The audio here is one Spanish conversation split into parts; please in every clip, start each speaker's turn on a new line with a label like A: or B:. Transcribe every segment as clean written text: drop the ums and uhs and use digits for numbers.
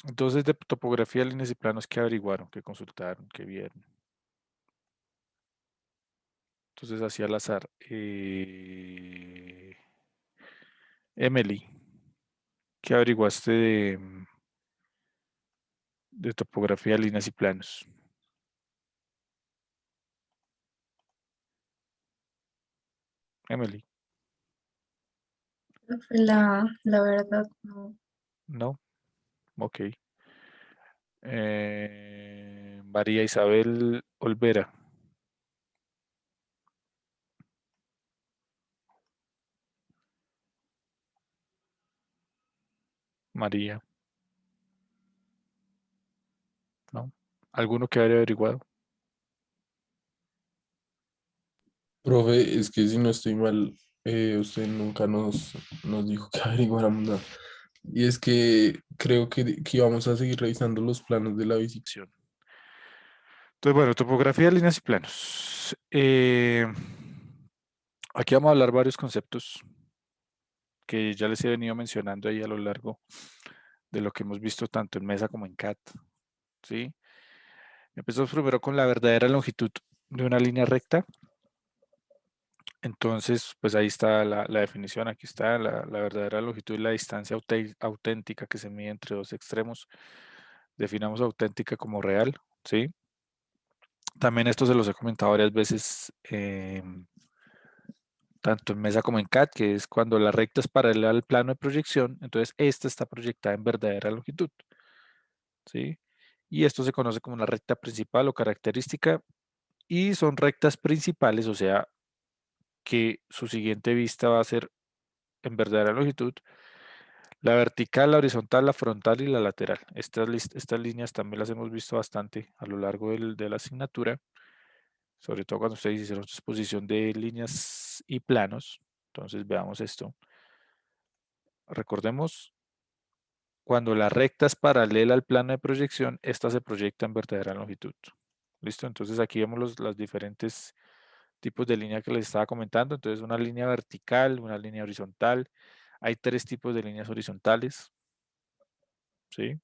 A: Entonces, de topografía, líneas y planos, ¿qué averiguaron? ¿Qué consultaron? ¿Qué vieron? Entonces, así al azar. Emily, ¿qué averiguaste de topografía, líneas y planos? Emily,
B: La verdad, no.
A: no, ok. María Isabel Olvera, María, ¿no? ¿Alguno que haya averiguado?
C: Profe, es que si no estoy mal, usted nunca nos dijo que averiguáramos nada. Y es que creo que íbamos a seguir revisando los planos de la visita.
A: Acción. Entonces, bueno, topografía, líneas y planos. Aquí vamos a hablar varios conceptos que ya les he venido mencionando ahí a lo largo de lo que hemos visto tanto en Mesa como en CAT, ¿sí? Empezamos primero con la verdadera longitud de una línea recta. Entonces, pues ahí está la definición, aquí está la verdadera longitud y la distancia auténtica que se mide entre dos extremos. Definamos auténtica como real, ¿sí? También esto se los he comentado varias veces, tanto en Mesa como en CAD, que es cuando la recta es paralela al plano de proyección, entonces esta está proyectada en verdadera longitud, ¿sí? Y esto se conoce como una recta principal o característica, y son rectas principales, o sea, que su siguiente vista va a ser en verdadera longitud, la vertical, la horizontal, la frontal y la lateral. Estas líneas también las hemos visto bastante a lo largo de la asignatura, sobre todo cuando ustedes hicieron su exposición de líneas y planos. Entonces veamos esto. Recordemos, cuando la recta es paralela al plano de proyección, esta se proyecta en verdadera longitud. ¿Listo? Entonces aquí vemos los diferentes tipos de línea que les estaba comentando. Entonces una línea vertical, una línea horizontal. Hay tres tipos de líneas horizontales, ¿sí?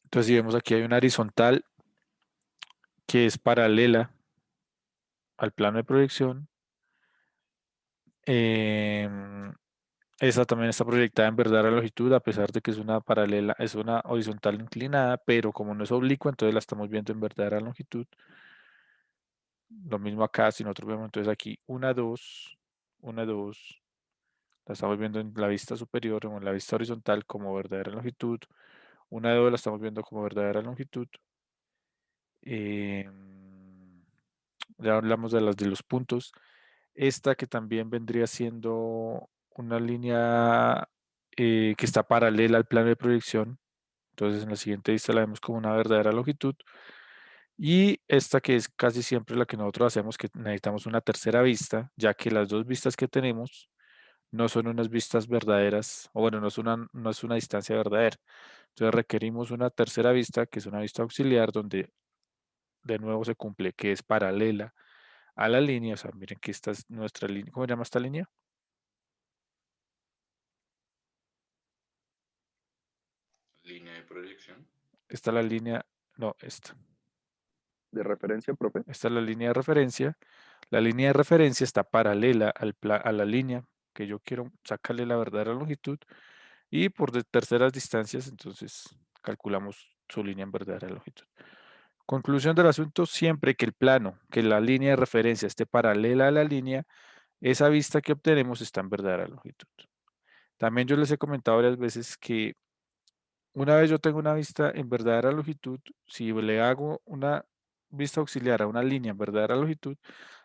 A: Entonces si vemos aquí hay una horizontal que es paralela al plano de proyección. Em, Esa también está proyectada en verdadera longitud, a pesar de que es una paralela, es una horizontal inclinada, pero como no es oblicua, entonces la estamos viendo en verdadera longitud. Lo mismo acá, si nosotros vemos entonces aquí una, dos, la estamos viendo en la vista superior o en la vista horizontal como verdadera longitud. Una, dos la estamos viendo como verdadera longitud. Em, ya hablamos de las de los puntos. Esta que también vendría siendo una línea que está paralela al plano de proyección. Entonces en la siguiente vista la vemos como una verdadera longitud. Y esta que es casi siempre la que nosotros hacemos, que necesitamos una tercera vista, ya que las dos vistas que tenemos no son unas vistas verdaderas, o bueno, no es una distancia verdadera. Entonces requerimos una tercera vista, que es una vista auxiliar, donde de nuevo se cumple que es paralela a la línea. O sea, miren que esta es nuestra línea. ¿Cómo se llama esta línea?
D: Línea de proyección.
A: Esta es la línea, no, esta.
E: De referencia, profe.
A: Esta es la línea de referencia. La línea de referencia está paralela a la línea que yo quiero sacarle la verdadera longitud. Y por terceras distancias, entonces calculamos su línea en verdadera longitud. Conclusión del asunto, siempre que el plano, que la línea de referencia esté paralela a la línea, esa vista que obtenemos está en verdadera longitud. También yo les he comentado varias veces que una vez yo tengo una vista en verdadera longitud, si le hago una vista auxiliar a una línea en verdadera longitud,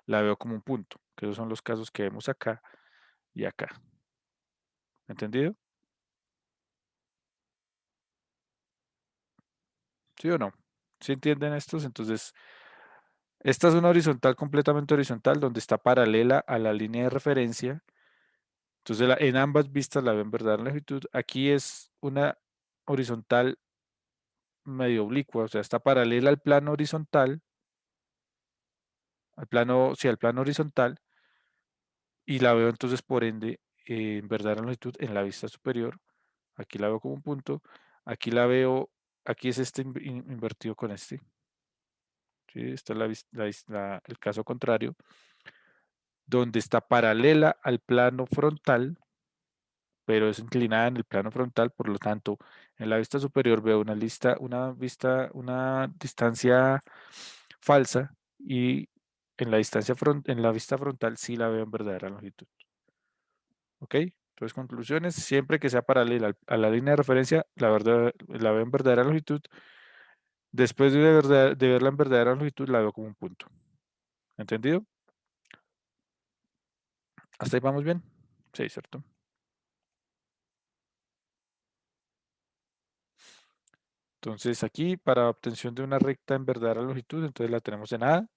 A: la veo como un punto, que esos son los casos que vemos acá y acá. ¿Entendido? ¿Sí o no? ¿Sí entienden estos? Entonces, esta es una horizontal completamente horizontal donde está paralela a la línea de referencia. Entonces, en ambas vistas la ven verdadera longitud. Aquí es una horizontal medio oblicua, o sea, está paralela al plano horizontal, al plano, sí, al plano horizontal, y la veo entonces por ende en verdadera longitud en la vista superior aquí la veo como un punto, aquí la veo, aquí es este invertido con este. ¿Sí? Esta es el caso contrario, donde está paralela al plano frontal, pero es inclinada en el plano frontal, por lo tanto, en la vista superior veo una distancia falsa y en la en la vista frontal sí la veo en verdadera longitud. ¿Ok? Entonces, conclusiones, siempre que sea paralela a la línea de referencia, la veo en verdadera longitud. Después de verla en verdadera longitud, la veo como un punto. ¿Entendido? ¿Hasta ahí vamos bien? Sí, ¿cierto? Entonces aquí para obtención de una recta en verdadera longitud, entonces la tenemos en A.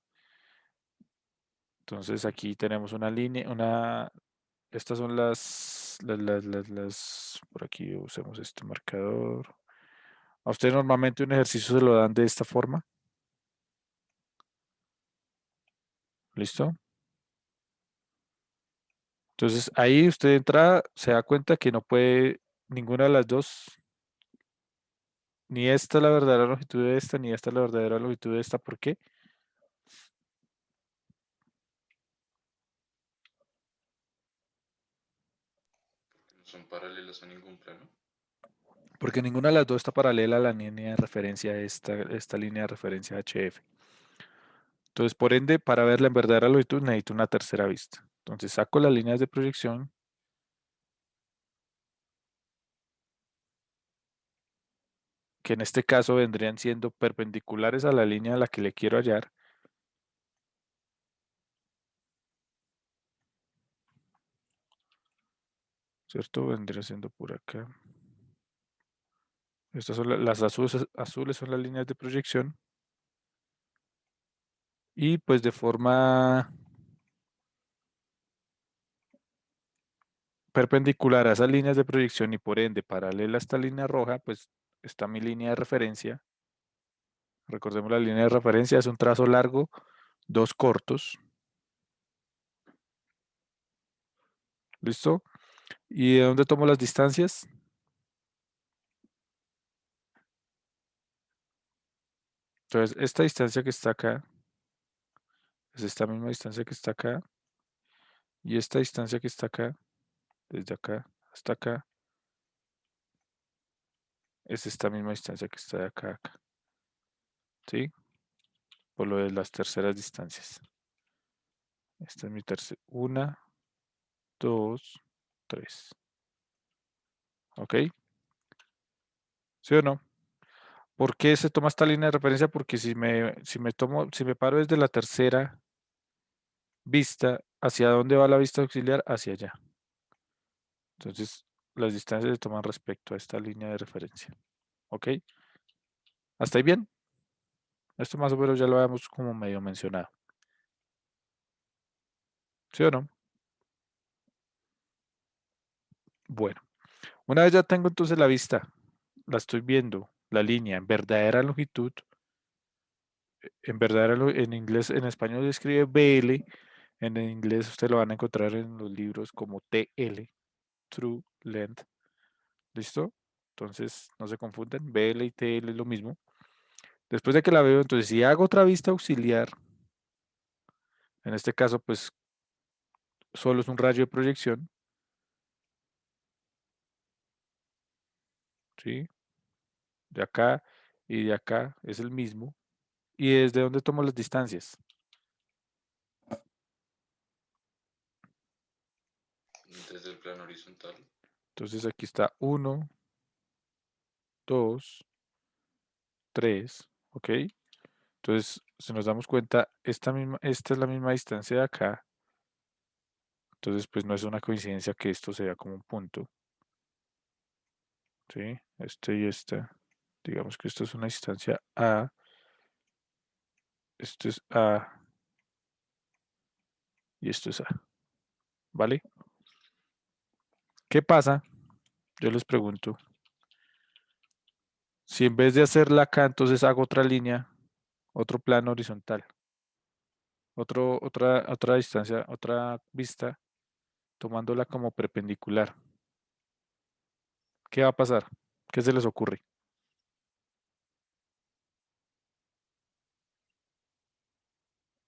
A: Entonces aquí tenemos una línea, estas son por aquí usemos este marcador. A usted normalmente un ejercicio se lo dan de esta forma. ¿Listo? Entonces ahí usted de entrada se da cuenta que no puede ninguna de las dos, ni esta es la verdadera longitud de esta, ni esta es la verdadera longitud de esta. ¿Por qué?
D: No son paralelas a ningún plano.
A: Porque ninguna de las dos está paralela a la línea de referencia, esta línea de referencia HF. Entonces, por ende, para verla en verdadera longitud necesito una tercera vista. Entonces, saco las líneas de proyección. Que en este caso vendrían siendo perpendiculares a la línea a la que le quiero hallar. ¿Cierto? Vendría siendo por acá. Estas son las azules son las líneas de proyección. Y pues de forma perpendicular a esas líneas de proyección y por ende paralela a esta línea roja, pues está mi línea de referencia. Recordemos la línea de referencia es un trazo largo, dos cortos. ¿Listo? ¿Y de dónde tomo las distancias? Entonces, esta distancia que está acá es esta misma distancia que está acá. Y esta distancia que está acá, desde acá hasta acá, es esta misma distancia que está de acá a acá. ¿Sí? Por lo de las terceras distancias. Esta es mi tercera. 1, 2, 3. ¿Ok? ¿Sí o no? ¿Por qué se toma esta línea de referencia? Porque si me paro desde la tercera vista, ¿hacia dónde va la vista auxiliar? Hacia allá. Entonces, las distancias se toman respecto a esta línea de referencia. ¿Ok? ¿Hasta ahí bien? Esto más o menos ya lo habíamos como medio mencionado. ¿Sí o no? Bueno, una vez ya tengo entonces la vista, la estoy viendo, la línea en verdadera longitud, en inglés, en español se escribe BL, en inglés usted lo van a encontrar en los libros como TL, True Length. ¿Listo? Entonces, no se confunden, BL y TL es lo mismo. Después de que la veo, entonces si hago otra vista auxiliar, en este caso pues solo es un rayo de proyección, ¿sí? De acá y de acá es el mismo. ¿Y desde dónde tomo las distancias?
D: Desde el plano horizontal.
A: Entonces aquí está 1, 2, 3, ¿ok? Entonces, si nos damos cuenta, esta es la misma distancia de acá. Entonces, pues no es una coincidencia que esto sea como un punto. ¿Sí? Este y esta. Digamos que esto es una distancia A. Esto es A. Y esto es A. ¿Vale? ¿Qué pasa? Yo les pregunto. Si en vez de hacerla acá, entonces hago otra línea, otro plano horizontal, otra distancia, otra vista, tomándola como perpendicular. ¿Qué va a pasar? ¿Qué se les ocurre?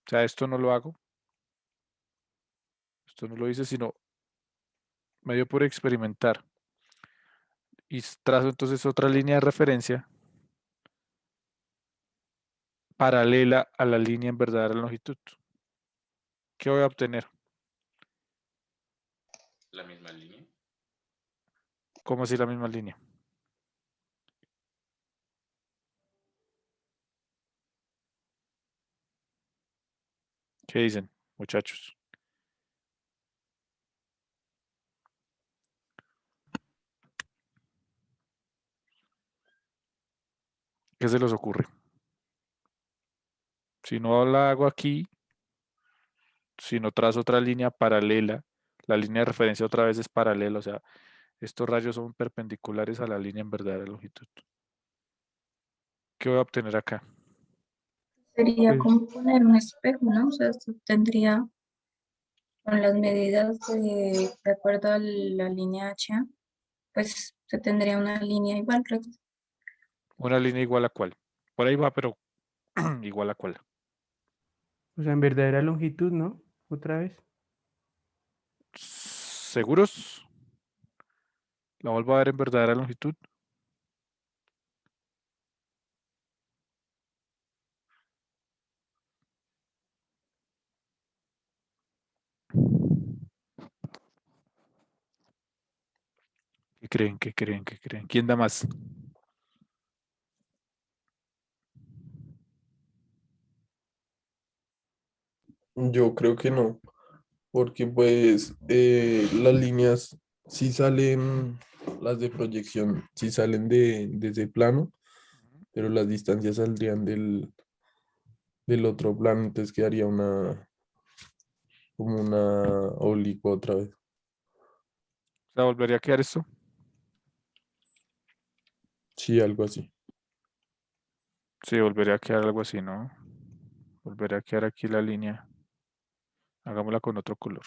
A: O sea, esto no lo hago. Esto no lo hice, sino medio por experimentar. Y trazo entonces otra línea de referencia paralela a la línea en verdadera longitud. ¿Qué voy a obtener?
D: La misma línea.
A: ¿Cómo así la misma línea? ¿Qué dicen, muchachos? ¿Qué se les ocurre? Si no la hago aquí, si no trazo otra línea paralela, la línea de referencia otra vez es paralela, o sea, estos rayos son perpendiculares a la línea en verdadera longitud. ¿Qué voy a obtener acá?
B: Sería
F: Pues,
B: como poner un espejo, ¿no? O sea, esto tendría con las medidas de acuerdo a la línea H, pues se tendría una línea igual, recta.
A: Una línea igual a cuál. Por ahí va, pero igual a cuál.
F: o sea, en verdadera longitud, ¿no? Otra vez.
A: ¿Seguros? ¿La vuelvo a ver en verdadera longitud? ¿Qué creen? ¿Qué creen? ¿Qué creen? ¿Quién da más?
C: Yo creo que no, porque pues las líneas sí salen, las de proyección sí salen de ese plano, pero las distancias saldrían del otro plano, entonces quedaría como una oblicua otra vez.
A: O sea, ¿volvería a quedar esto?
C: Sí, algo así.
A: Sí, volvería a quedar algo así, ¿no? Volvería a quedar aquí la línea. Hagámosla con otro color.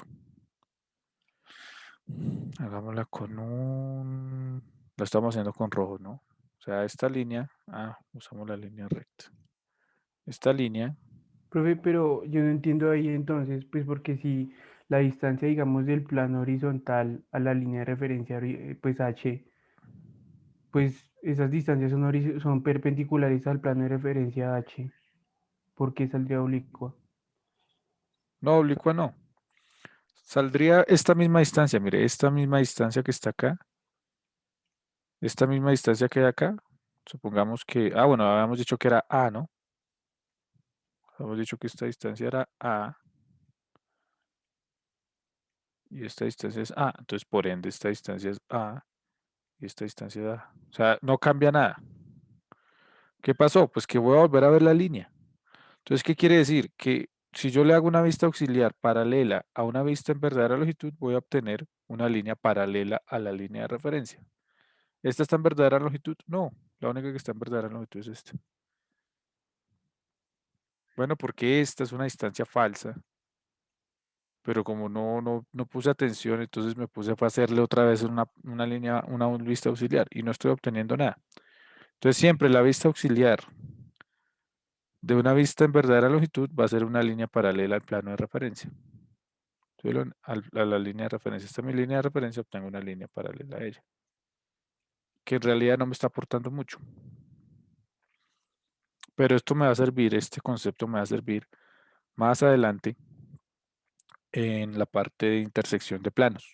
A: Hagámosla con un... La estamos haciendo con rojo, ¿no? O sea, esta línea... Ah, usamos la línea recta. Esta línea...
F: Profe, pero yo no entiendo ahí entonces, pues porque si la distancia, digamos, del plano horizontal a la línea de referencia, pues H, pues esas distancias son perpendiculares al plano de referencia H. ¿Por qué saldría oblicua?
A: No, oblicua no. Saldría esta misma distancia, mire, esta misma distancia que está acá. Esta misma distancia que hay acá. Supongamos que... Ah, bueno, habíamos dicho que era A, ¿no? Habíamos dicho que esta distancia era A. Y esta distancia es A. Entonces, por ende, esta distancia es A. Y esta distancia es A. O sea, no cambia nada. ¿Qué pasó? Pues que voy a volver a ver la línea. Entonces, ¿qué quiere decir? Que si yo le hago una vista auxiliar paralela a una vista en verdadera longitud, voy a obtener una línea paralela a la línea de referencia. ¿Esta está en verdadera longitud? No, la única que está en verdadera longitud es esta. Bueno, porque esta es una distancia falsa, pero como no puse atención, entonces me puse a hacerle otra vez una línea, una vista auxiliar y no estoy obteniendo nada. Entonces, siempre la vista auxiliar de una vista en verdadera longitud va a ser una línea paralela al plano de referencia. A la línea de referencia. Esta es mi línea de referencia, obtengo una línea paralela a ella, que en realidad no me está aportando mucho. Pero esto me va a servir, este concepto me va a servir más adelante en la parte de intersección de planos.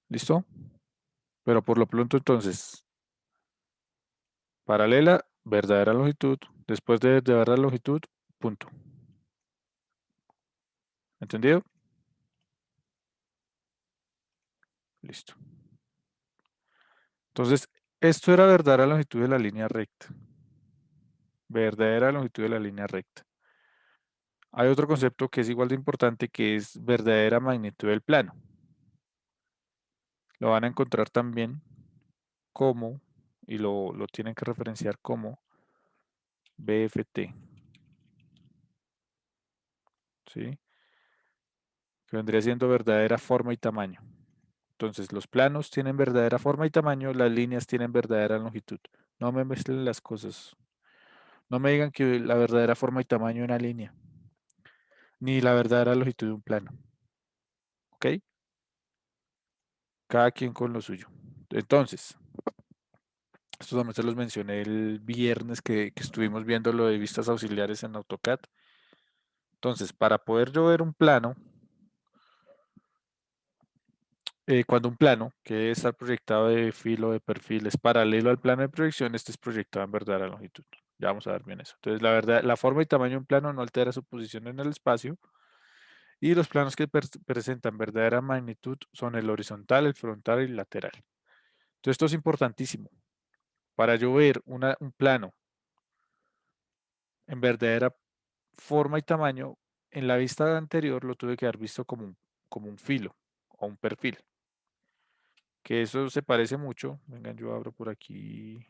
A: ¿Listo? Pero por lo pronto entonces, paralela, verdadera longitud, después de verdadera longitud, punto. ¿Entendido? Listo. Entonces, esto era verdadera longitud de la línea recta. Verdadera longitud de la línea recta. Hay otro concepto que es igual de importante, que es verdadera magnitud del plano. Lo van a encontrar también como, y lo tienen que referenciar como BFT. ¿Sí? Que vendría siendo verdadera forma y tamaño. Entonces, los planos tienen verdadera forma y tamaño, las líneas tienen verdadera longitud. No me mezclen las cosas. No me digan que la verdadera forma y tamaño de una línea, ni la verdadera longitud de un plano. ¿Ok? Cada quien con lo suyo. Entonces, estos también se los mencioné el viernes que estuvimos viendo lo de vistas auxiliares en AutoCAD. Entonces, para poder yo ver un plano, cuando un plano que debe estar proyectado de filo de perfil es paralelo al plano de proyección, este es proyectado en verdadera longitud. Ya vamos a ver bien eso. Entonces, la verdad, la forma y tamaño de un plano no altera su posición en el espacio. Y los planos que presentan verdadera magnitud son el horizontal, el frontal y el lateral. Entonces, esto es importantísimo. Para yo ver un plano en verdadera forma y tamaño, en la vista anterior lo tuve que haber visto como un filo o un perfil. Que eso se parece mucho. Vengan, yo abro por aquí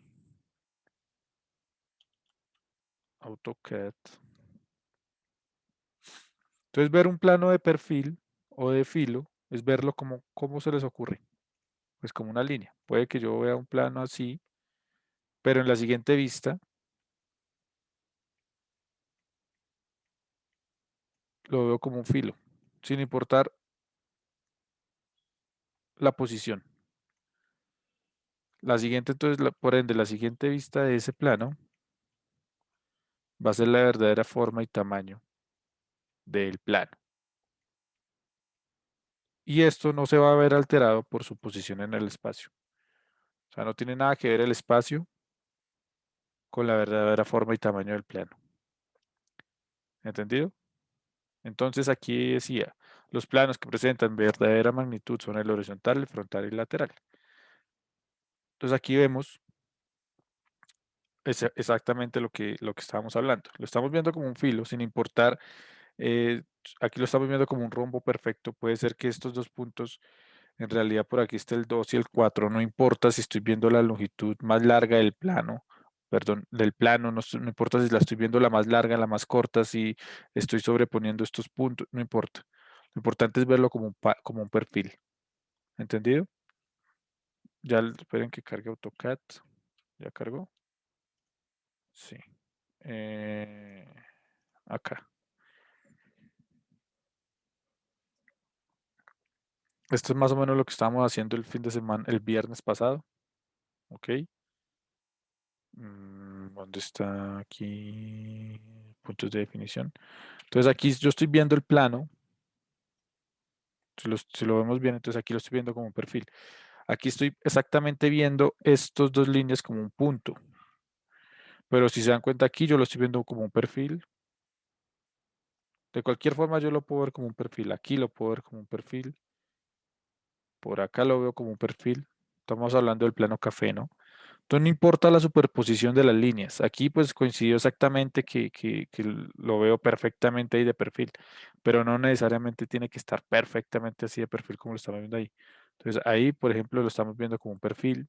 A: AutoCAD. Entonces, ver un plano de perfil o de filo es verlo como se les ocurre. Pues como una línea. Puede que yo vea un plano así, pero en la siguiente vista lo veo como un filo, sin importar la posición. La siguiente, entonces, por ende, la siguiente vista de ese plano va a ser la verdadera forma y tamaño del plano. Y esto no se va a ver alterado por su posición en el espacio. O sea, no tiene nada que ver el espacio con la verdadera forma y tamaño del plano. ¿Entendido? Entonces aquí decía, los planos que presentan verdadera magnitud son el horizontal, el frontal y el lateral. Entonces aquí vemos exactamente lo que estábamos hablando. Lo estamos viendo como un filo, sin importar, aquí lo estamos viendo como un rombo perfecto. Puede ser que estos dos puntos, en realidad por aquí está el 2 y el 4, no importa si estoy viendo la longitud más larga del plano, perdón, del plano, no importa si la estoy viendo la más larga, la más corta, si estoy sobreponiendo estos puntos, no importa. Lo importante es verlo como un perfil. ¿Entendido? Ya esperen que cargue AutoCAD. ¿Ya cargó? Sí. Acá. Esto es más o menos lo que estábamos haciendo el fin de semana, el viernes pasado. ¿Ok? ¿Dónde está aquí? Puntos de definición. Entonces aquí yo estoy viendo el plano. Si lo vemos bien, entonces aquí lo estoy viendo como un perfil. Aquí estoy exactamente viendo estas dos líneas como un punto. Pero si se dan cuenta aquí, yo lo estoy viendo como un perfil. De cualquier forma, yo lo puedo ver como un perfil. Aquí lo puedo ver como un perfil. Por acá lo veo como un perfil. Estamos hablando del plano café, ¿no? Entonces no importa la superposición de las líneas. Aquí pues coincidió exactamente que lo veo perfectamente ahí de perfil. Pero no necesariamente tiene que estar perfectamente así de perfil como lo estamos viendo ahí. Entonces ahí, por ejemplo, lo estamos viendo como un perfil.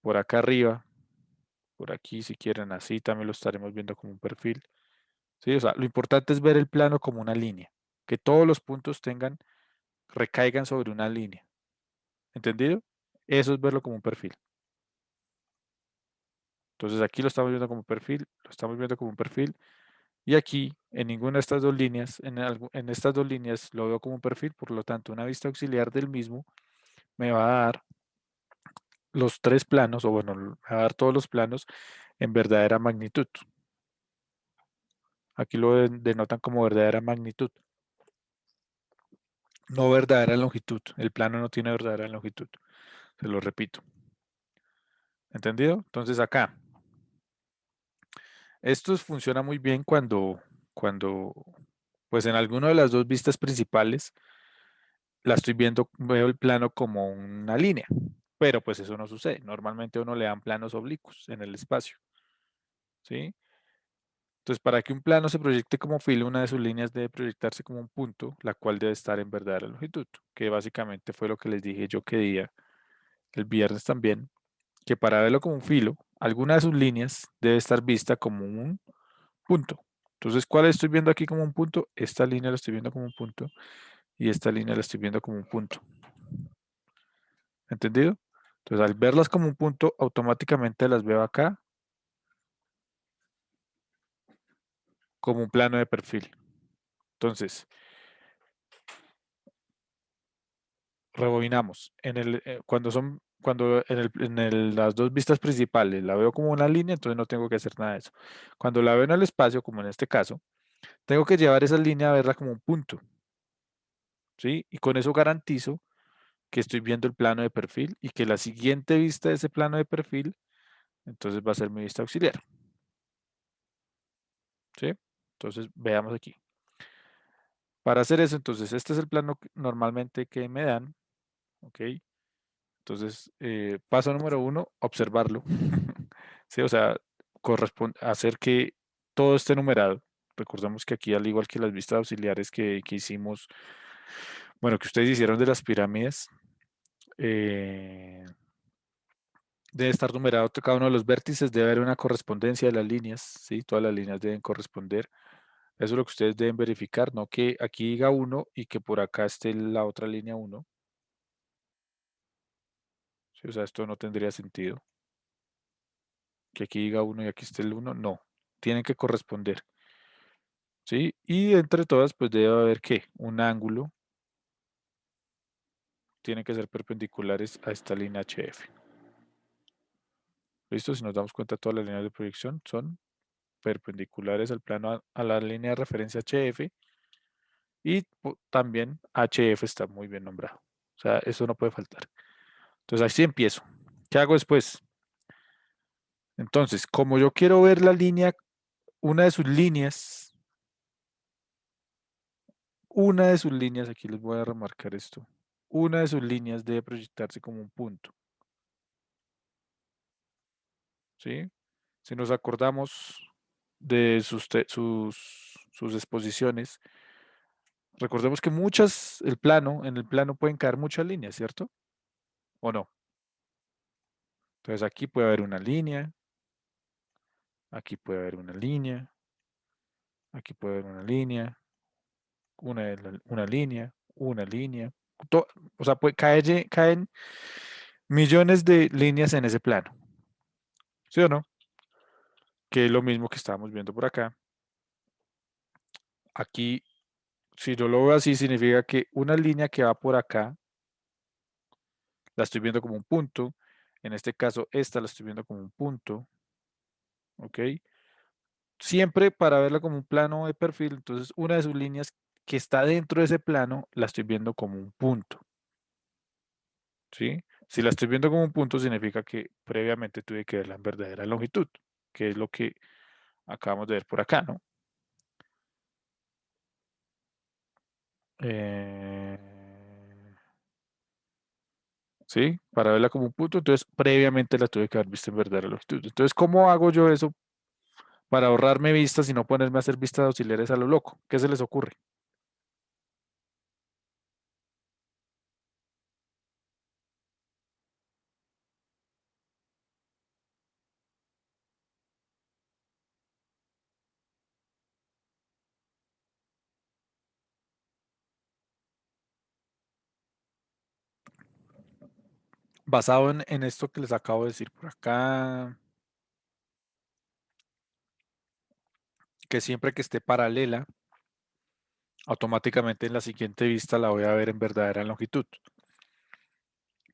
A: Por acá arriba. Por aquí, si quieren, así también lo estaremos viendo como un perfil. ¿Sí? O sea, lo importante es ver el plano como una línea. Que todos los puntos recaigan sobre una línea. ¿Entendido? Eso es verlo como un perfil. Entonces aquí lo estamos viendo como perfil, lo estamos viendo como un perfil. Y aquí, en ninguna de estas dos líneas, en estas dos líneas lo veo como un perfil, por lo tanto, una vista auxiliar del mismo me va a dar los tres planos, o bueno, me va a dar todos los planos en verdadera magnitud. Aquí lo denotan como verdadera magnitud. No verdadera longitud. El plano no tiene verdadera longitud. Se lo repito. ¿Entendido? Entonces acá. Esto funciona muy bien cuando, pues en alguna de las dos vistas principales, la estoy viendo, veo el plano como una línea. Pero pues eso no sucede. Normalmente a uno le dan planos oblicuos en el espacio. ¿Sí? Entonces, para que un plano se proyecte como filo, una de sus líneas debe proyectarse como un punto, la cual debe estar en verdadera longitud, que básicamente fue lo que les dije yo que día el viernes también, que para verlo como un filo, alguna de sus líneas debe estar vista como un punto. Entonces, ¿cuál estoy viendo aquí como un punto? Esta línea la estoy viendo como un punto y esta línea la estoy viendo como un punto. ¿Entendido? Entonces, al verlas como un punto, automáticamente las veo acá como un plano de perfil. Entonces, rebobinamos. Cuando las dos vistas principales la veo como una línea, entonces no tengo que hacer nada de eso. Cuando la veo en el espacio, como en este caso, tengo que llevar esa línea a verla como un punto. ¿Sí? Y con eso garantizo que estoy viendo el plano de perfil y que la siguiente vista de ese plano de perfil, entonces va a ser mi vista auxiliar. ¿Sí? Entonces, veamos aquí. Para hacer eso, entonces, este es el plano normalmente que me dan. ¿Ok? Entonces, paso número 1, observarlo. Sí, o sea, hacer que todo esté numerado. Recordemos que aquí, al igual que las vistas auxiliares que hicimos, bueno, que ustedes hicieron de las pirámides, debe estar numerado cada uno de los vértices, debe haber una correspondencia de las líneas, ¿sí? Todas las líneas deben corresponder. Eso es lo que ustedes deben verificar, no que aquí diga 1 y que por acá esté la otra línea 1. ¿Sí? O sea, esto no tendría sentido. Que aquí diga 1 y aquí esté el 1, no. Tienen que corresponder. ¿Sí? Y entre todas, pues debe haber, ¿qué? Un ángulo. Tienen que ser perpendiculares a esta línea HF. ¿Listo? Si nos damos cuenta, todas las líneas de proyección son perpendiculares al plano a la línea de referencia HF. Y también HF está muy bien nombrado. O sea, eso no puede faltar. Entonces, así empiezo. ¿Qué hago después? Entonces, como yo quiero ver la línea, una de sus líneas, aquí les voy a remarcar esto, una de sus líneas debe proyectarse como un punto. ¿Sí? Si nos acordamos de sus exposiciones, recordemos que en el plano pueden caer muchas líneas, ¿cierto? ¿O no? Entonces aquí puede haber una línea, aquí puede haber una línea, aquí puede haber una línea, una línea, una línea. O sea, caen millones de líneas en ese plano. ¿Sí o no? Que es lo mismo que estábamos viendo por acá. Aquí, si yo lo veo así, significa que una línea que va por acá, la estoy viendo como un punto. En este caso, esta la estoy viendo como un punto. ¿Ok? Siempre para verla como un plano de perfil, entonces una de sus líneas que está dentro de ese plano, la estoy viendo como un punto. ¿Sí? Si la estoy viendo como un punto, significa que previamente tuve que verla en verdadera longitud, que es lo que acabamos de ver por acá, ¿no? Eh, ¿Sí? Para verla como un punto, entonces previamente la tuve que haber visto en verdadera longitud. Entonces, ¿cómo hago yo eso para ahorrarme vistas y no ponerme a hacer vistas auxiliares a lo loco? ¿Qué se les ocurre? Basado en esto que les acabo de decir por acá, que siempre que esté paralela, automáticamente en la siguiente vista la voy a ver en verdadera longitud.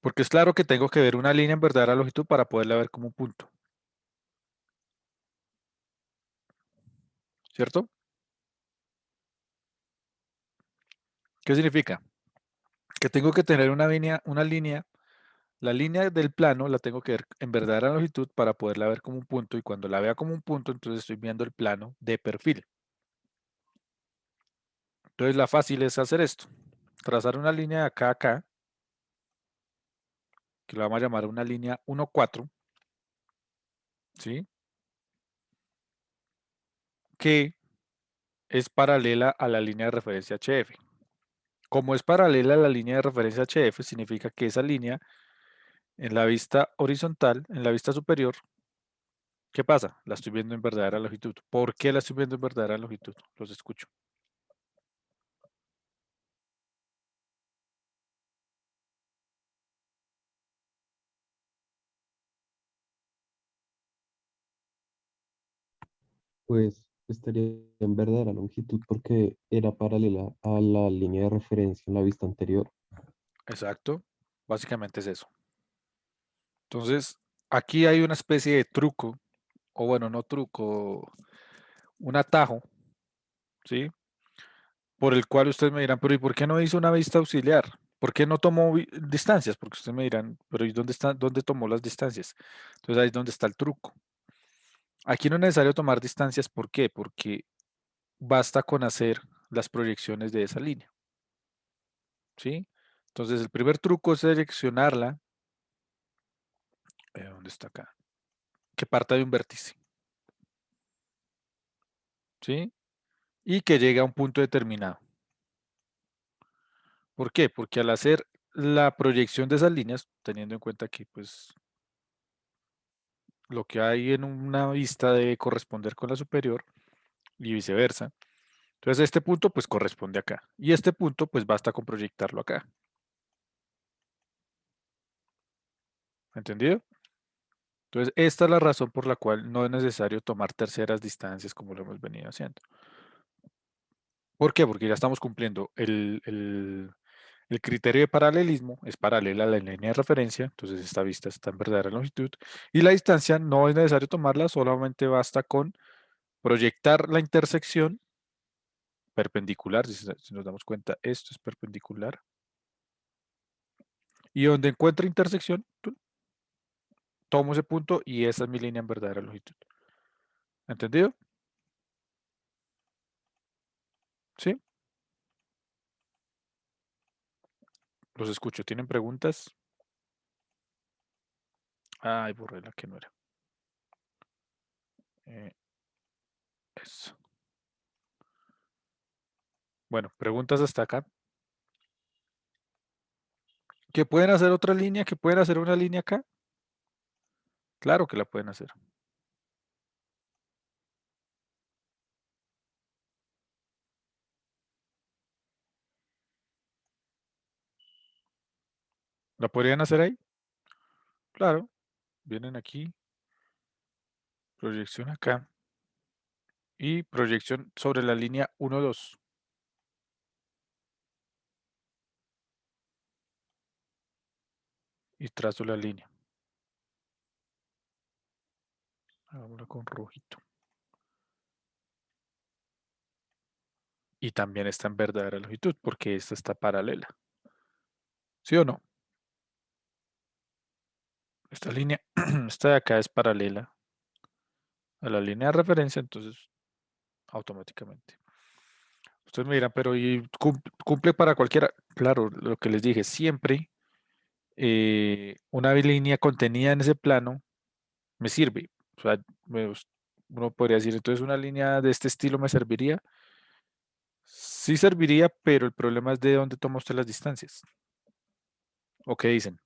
A: Porque es claro que tengo que ver una línea en verdadera longitud para poderla ver como un punto. ¿Cierto? ¿Qué significa? Que tengo que tener una línea, la línea del plano la tengo que ver en verdadera longitud para poderla ver como un punto y cuando la vea como un punto, entonces estoy viendo el plano de perfil. Entonces la fácil es hacer esto. Trazar una línea de acá a acá, que la vamos a llamar una línea 1,4, ¿sí? Que es paralela a la línea de referencia HF. Como es paralela a la línea de referencia HF, significa que esa línea en la vista horizontal, en la vista superior, ¿qué pasa? La estoy viendo en verdadera longitud. ¿Por qué la estoy viendo en verdadera longitud? Los escucho.
G: Pues estaría en verdadera longitud porque era paralela a la línea de referencia en la vista anterior.
A: Exacto. Básicamente es eso. Entonces, aquí hay una especie de truco, o bueno, no truco, un atajo, ¿sí? Por el cual ustedes me dirán, pero ¿y por qué no hizo una vista auxiliar? ¿Por qué no tomó distancias? Porque ustedes me dirán, pero ¿y dónde tomó las distancias? Entonces ahí es donde está el truco. Aquí no es necesario tomar distancias, ¿por qué? Porque basta con hacer las proyecciones de esa línea, ¿sí? Entonces el primer truco es seleccionarla, ¿dónde está acá? Que parta de un vértice, ¿sí? Y que llegue a un punto determinado. ¿Por qué? Porque al hacer la proyección de esas líneas, teniendo en cuenta que pues lo que hay en una vista debe corresponder con la superior y viceversa. Entonces este punto pues corresponde acá. Y este punto pues basta con proyectarlo acá. ¿Entendido? Entonces esta es la razón por la cual no es necesario tomar terceras distancias como lo hemos venido haciendo. ¿Por qué? Porque ya estamos cumpliendo el criterio de paralelismo, es paralela a la línea de referencia, entonces esta vista está en verdadera longitud. Y la distancia no es necesario tomarla, solamente basta con proyectar la intersección perpendicular, si nos damos cuenta, esto es perpendicular. Y donde encuentre intersección, tomo ese punto y esa es mi línea en verdadera longitud. ¿Entendido? ¿Sí? Los escucho. ¿Tienen preguntas? Ay, borré la que no era. Eso. Bueno, preguntas hasta acá. ¿Que pueden hacer otra línea? ¿Que pueden hacer una línea acá? Claro que la pueden hacer. ¿La podrían hacer ahí? Claro. Vienen aquí. Proyección acá. Y proyección sobre la línea 1, 2. Y trazo la línea. Hagámosla con rojito. Y también está en verdadera longitud porque esta está paralela. ¿Sí o no? Esta línea, esta de acá es paralela a la línea de referencia, entonces automáticamente. Ustedes me dirán, pero ¿y cumple para cualquiera? Claro, lo que les dije, siempre una línea contenida en ese plano me sirve. O sea, uno podría decir, entonces una línea de este estilo me serviría. Sí serviría, pero el problema es de dónde toma usted las distancias. ¿O qué dicen?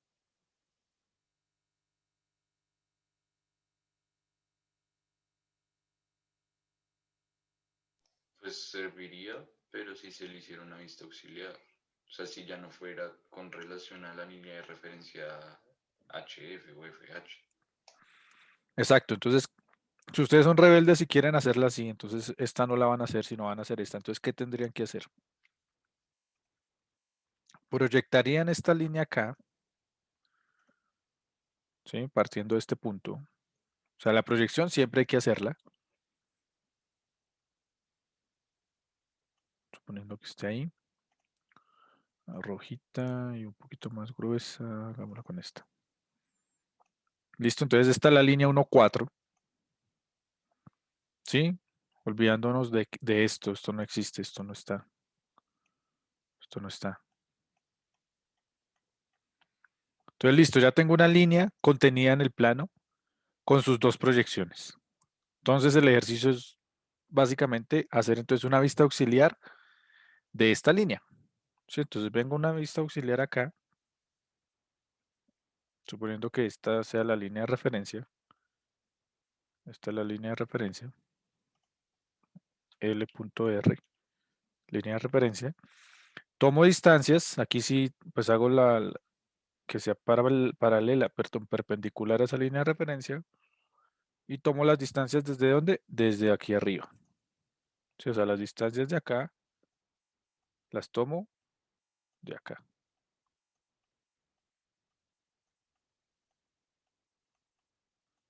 D: Pues serviría, pero si se le hiciera una vista auxiliar. O sea, si ya no fuera con relación a la línea de referencia HF o FH.
A: Exacto, entonces, si ustedes son rebeldes y quieren hacerla así, entonces esta no la van a hacer, sino van a hacer esta. Entonces, ¿qué tendrían que hacer? Proyectarían esta línea acá, ¿sí? Partiendo de este punto. O sea, la proyección siempre hay que hacerla. Suponiendo que esté ahí. La rojita y un poquito más gruesa. Hagámosla con esta. Listo, entonces esta es la línea 1, 4. ¿Sí? Olvidándonos de esto. Esto no existe, esto no está. Esto no está. Entonces, listo, ya tengo una línea contenida en el plano con sus dos proyecciones. Entonces, el ejercicio es básicamente hacer entonces una vista auxiliar de esta línea. ¿Sí? Entonces, vengo a una vista auxiliar acá, suponiendo que esta sea la línea de referencia. Esta es la línea de referencia. L.R, línea de referencia. Tomo distancias, aquí sí, pues hago que sea paralela, perdón, perpendicular a esa línea de referencia. y tomo las distancias ¿desde dónde? Desde aquí arriba. Sí, o sea, las distancias de acá las tomo de acá.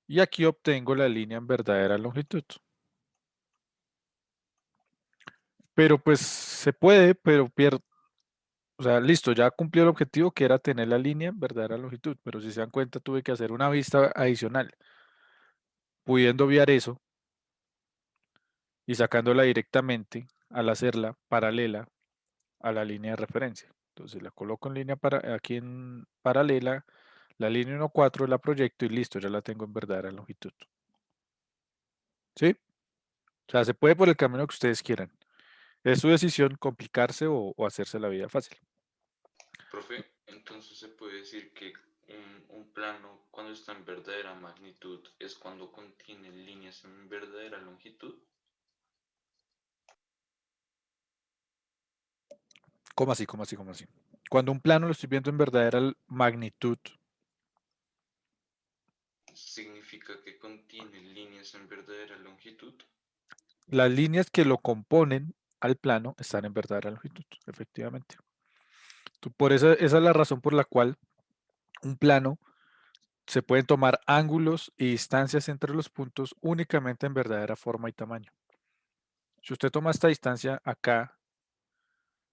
A: Y aquí obtengo la línea en verdadera longitud. Pero pues se puede, pero pierdo. O sea, listo, ya cumplió el objetivo que era tener la línea en verdadera longitud. Pero si se dan cuenta, tuve que hacer una vista adicional. Pudiendo obviar eso y sacándola directamente al hacerla paralela a la línea de referencia. Entonces la coloco en línea para, aquí en paralela, la línea 1,4 la proyecto y listo, ya la tengo en verdadera longitud. ¿Sí? O sea, se puede por el camino que ustedes quieran. Es su decisión complicarse o hacerse la vida fácil.
D: Profe, entonces se puede decir que un plano cuando está en verdadera magnitud es cuando contiene líneas en verdadera longitud.
A: ¿Cómo así? ¿Cómo así? ¿Cómo así? Cuando un plano lo estoy viendo en verdadera magnitud,
D: Significa que contiene líneas en verdadera longitud.
A: las líneas que lo componen al plano están en verdadera longitud, efectivamente. Por eso, esa es la razón por la cual un plano se pueden tomar ángulos y distancias entre los puntos únicamente en verdadera forma y tamaño. Si usted toma esta distancia acá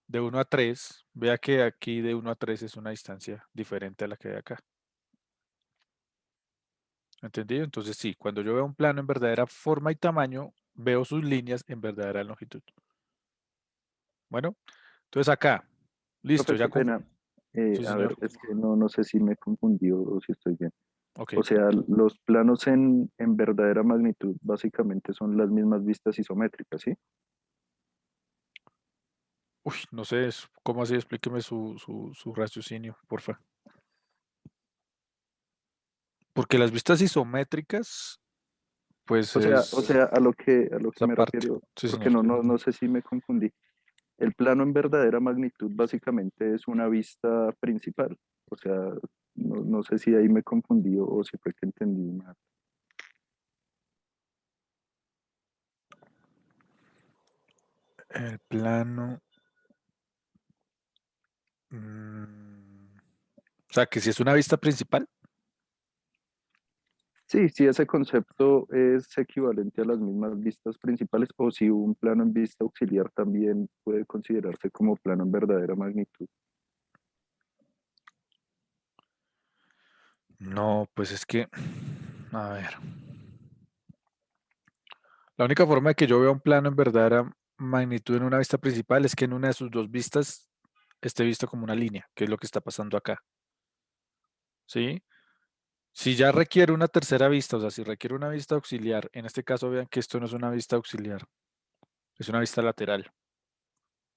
A: de 1 a 3, vea que aquí de 1 a 3 es una distancia diferente a la que hay acá. ¿Entendido? Entonces sí, cuando yo veo un plano en verdadera forma y tamaño, veo sus líneas en verdadera longitud. Bueno, entonces acá, listo,
E: Profe,
A: ya
E: qué
A: con...
E: pena.
A: Sí,
E: A ver,
A: señor.
E: es que no sé si me confundí o si estoy bien.
A: Ok.
E: O sea, los planos en verdadera magnitud básicamente son las mismas vistas isométricas, ¿sí?
A: Uy, no sé, ¿cómo así? Explíqueme su raciocinio, porfa. Porque las vistas isométricas, pues
E: O
A: es
E: sea, a lo que
A: esa
E: me
A: parte.
E: refiero,
A: Sí,
E: porque
A: señor.
E: no sé si me confundí. El plano en verdadera magnitud básicamente es una vista principal. O sea, no sé si ahí me confundí o si fue que entendí mal.
A: El plano. mm, o sea, que si es una vista principal.
E: Sí, sí, ese concepto es equivalente a las mismas vistas principales o si un plano en vista auxiliar también puede considerarse como plano en verdadera magnitud.
A: No, pues es que, a ver. La única forma de que yo vea un plano en verdadera magnitud en una vista principal es que en una de sus dos vistas esté visto como una línea, que es lo que está pasando acá. ¿Sí? Si ya requiere una tercera vista, o sea, si requiere una vista auxiliar, en este caso vean que esto no es una vista auxiliar, es una vista lateral,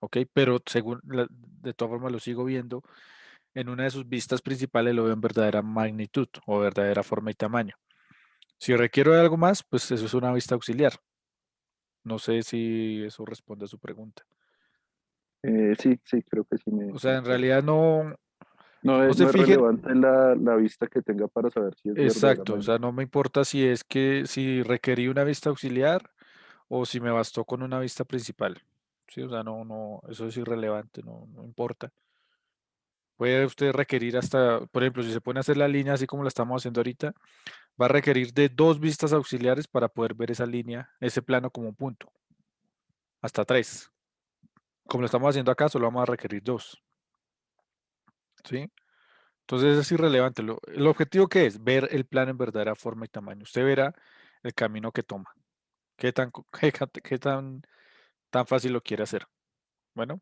A: ¿ok? Pero según, de todas formas lo sigo viendo, en una de sus vistas principales lo veo en verdadera magnitud o verdadera forma y tamaño. Si requiero de algo más, pues eso es una vista auxiliar. No sé si eso responde a su pregunta.
E: Sí, sí, creo que sí
A: O sea,
E: me
A: en
E: queda
A: realidad
E: claro.
A: no se
E: No es
A: fijen,
E: relevante la vista que tenga para saber si es verdadera
A: exacto, o sea,
E: magnitud.
A: no me importa si es que si requerí una vista auxiliar o si me bastó con una vista principal. Sí, o sea, eso es irrelevante, no importa. Puede usted requerir hasta, por ejemplo, si se pone a hacer la línea así como la estamos haciendo ahorita, va a requerir de 2 vistas auxiliares para poder ver esa línea, ese plano como un punto, hasta 3. Como lo estamos haciendo acá, solo vamos a requerir 2. ¿Sí? Entonces es irrelevante. El objetivo que es ver el plano en verdadera forma y tamaño. Usted verá el camino que toma. ¿Qué tan, tan fácil lo quiere hacer? Bueno,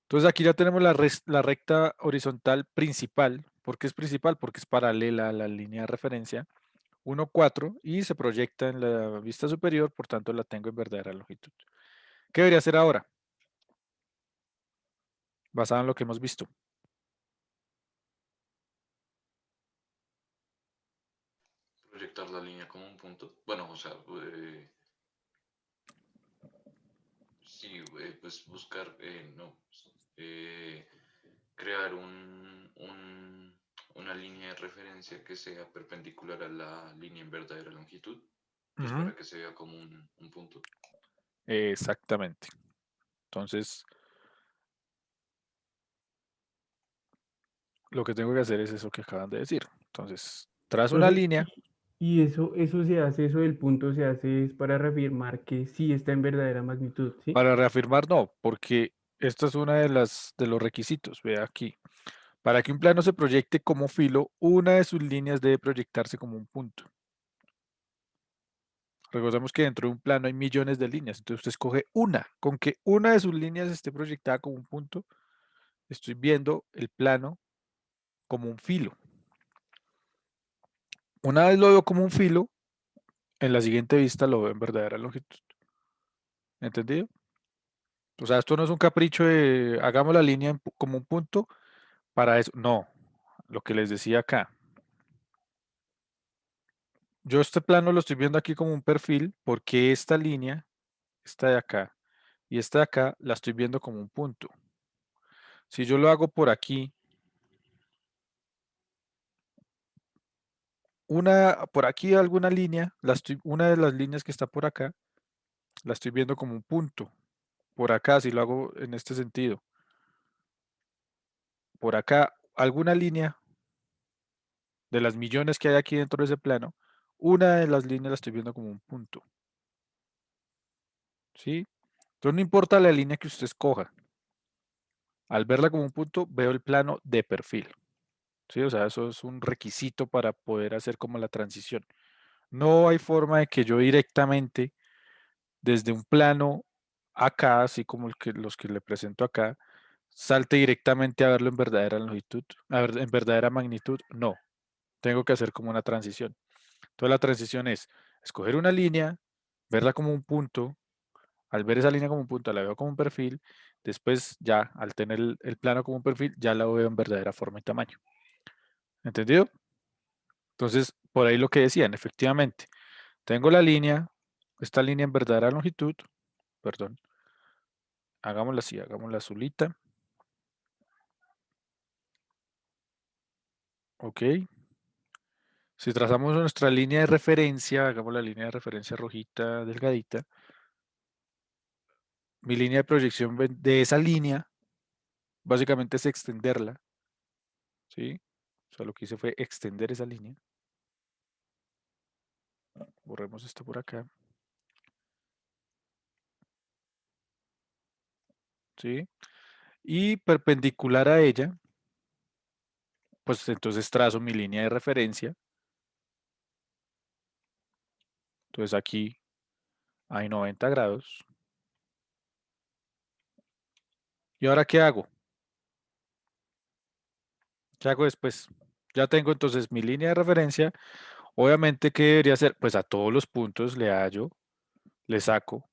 A: entonces aquí ya tenemos la recta horizontal principal. ¿Por qué es principal? Porque es paralela a la línea de referencia 1,4 y se proyecta en la vista superior, por tanto la tengo en verdadera longitud. ¿Qué debería hacer ahora? Basado en lo que hemos visto.
D: Proyectar la línea como un punto. Bueno, o sea, sí, pues buscar, no, crear una línea de referencia que sea perpendicular a la línea en verdadera longitud, pues
A: Ujú,
D: para que se vea como un punto.
A: exactamente. Entonces, lo que tengo que hacer es eso que acaban de decir. Entonces, trazo una
F: Profe,
A: línea.
F: y eso se hace, eso del punto se hace es para reafirmar que sí está en verdadera magnitud, ¿sí?
A: Para reafirmar, no, porque esta es una de los requisitos. Vea aquí. Para que un plano se proyecte como filo, una de sus líneas debe proyectarse como un punto. Recordemos que dentro de un plano hay millones de líneas, entonces usted escoge una. Con que una de sus líneas esté proyectada como un punto, estoy viendo el plano como un filo. Una vez lo veo como un filo, en la siguiente vista lo veo en verdadera longitud. ¿Entendido? O sea, esto no es un capricho de hagamos la línea como un punto para eso. No, lo que les decía acá. Yo este plano lo estoy viendo aquí como un perfil porque esta línea, esta de acá y esta de acá, la estoy viendo como un punto. Si yo lo hago por aquí, por aquí alguna línea, una de las líneas que está por acá, la estoy viendo como un punto. Por acá, si lo hago en este sentido. Por acá, alguna línea de las millones que hay aquí dentro de ese plano, una de las líneas la estoy viendo como un punto. ¿Sí? Entonces no importa la línea que usted escoja. Al verla como un punto, veo el plano de perfil. ¿Sí? O sea, eso es un requisito para poder hacer como la transición. No hay forma de que yo directamente, desde un plano acá, así como los que le presento acá, salte directamente a verlo en verdadera longitud, en verdadera magnitud. No, tengo que hacer como una transición. Entonces la transición es escoger una línea, verla como un punto. Al ver esa línea como un punto, la veo como un perfil. Después ya, al tener el plano como un perfil, ya la veo en verdadera forma y tamaño. ¿Entendido? Entonces, por ahí lo que decían, efectivamente, tengo la línea, esta línea en verdadera longitud, perdón, hagámosla así, hagámosla azulita. Ok. Si trazamos nuestra línea de referencia, hagamos la línea de referencia rojita, delgadita. Mi línea de proyección de esa línea, básicamente es extenderla. ¿Sí? O sea, lo que hice fue extender esa línea. Borremos esto por acá. ¿Sí? Y perpendicular a ella, pues entonces trazo mi línea de referencia. Entonces aquí hay 90 grados. ¿Y ahora qué hago? ¿Qué hago después? Ya tengo entonces mi línea de referencia. Obviamente, ¿qué debería hacer? Pues a todos los puntos le hallo, le saco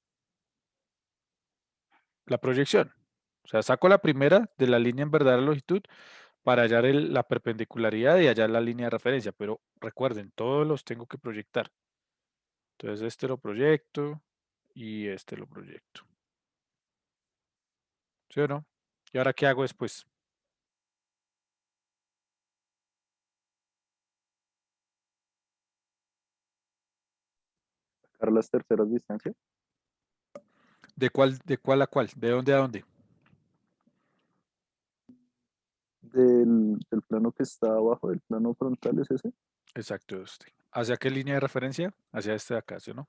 A: la proyección. O sea, saco la primera de la línea en verdadera longitud para hallar la perpendicularidad y hallar la línea de referencia. Pero recuerden, todos los tengo que proyectar. Entonces este lo proyecto y este lo proyecto. ¿Sí o no? ¿Y ahora qué hago después?
E: Sacar las terceras distancias.
A: De cuál a cuál? ¿De dónde a dónde?
E: Del plano que está abajo, del plano frontal, ¿es ese?
A: Exacto, este. ¿Hacia qué línea de referencia? Hacia este de acá, ¿sí o no?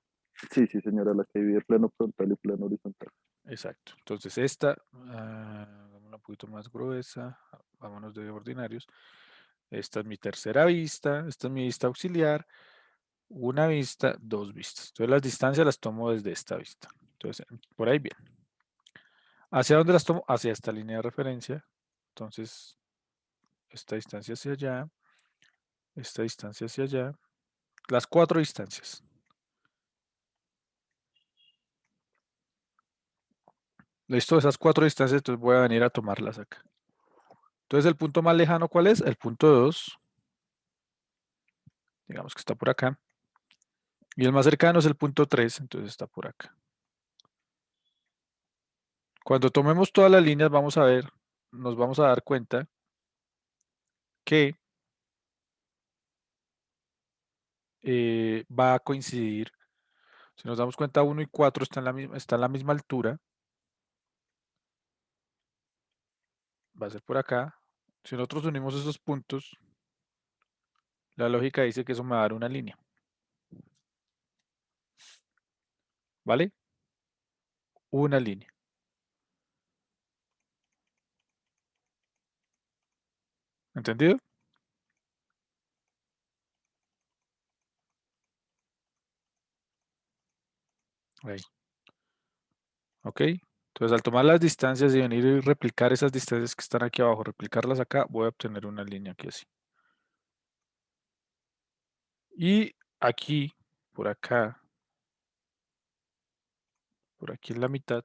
E: Sí, sí, señora, la que divide plano frontal y plano horizontal.
A: Exacto. Entonces esta, hagámosla un poquito más gruesa, vámonos de ordinarios. Esta es mi tercera vista, esta es mi vista auxiliar, una vista, dos vistas. Entonces las distancias las tomo desde esta vista. Entonces, por ahí bien. ¿Hacia dónde las tomo? Hacia esta línea de referencia. Entonces, esta distancia hacia allá, esta distancia hacia allá, las cuatro distancias. Listo, esas cuatro distancias, entonces voy a venir a tomarlas acá. Entonces, el punto más lejano, ¿cuál es? El punto 2. Digamos que está por acá. Y el más cercano es el punto 3, entonces está por acá. Cuando tomemos todas las líneas, vamos a ver, nos vamos a dar cuenta que va a coincidir. Si nos damos cuenta, 1 y 4 están en la misma altura. Va a ser por acá. Si nosotros unimos esos puntos, la lógica dice que eso me va a dar una línea. ¿Vale? Una línea. ¿Entendido? Ahí. ¿Ok? Entonces, al tomar las distancias y venir y replicar esas distancias que están aquí abajo, replicarlas acá, voy a obtener una línea aquí así. Y aquí, por acá, por aquí en la mitad,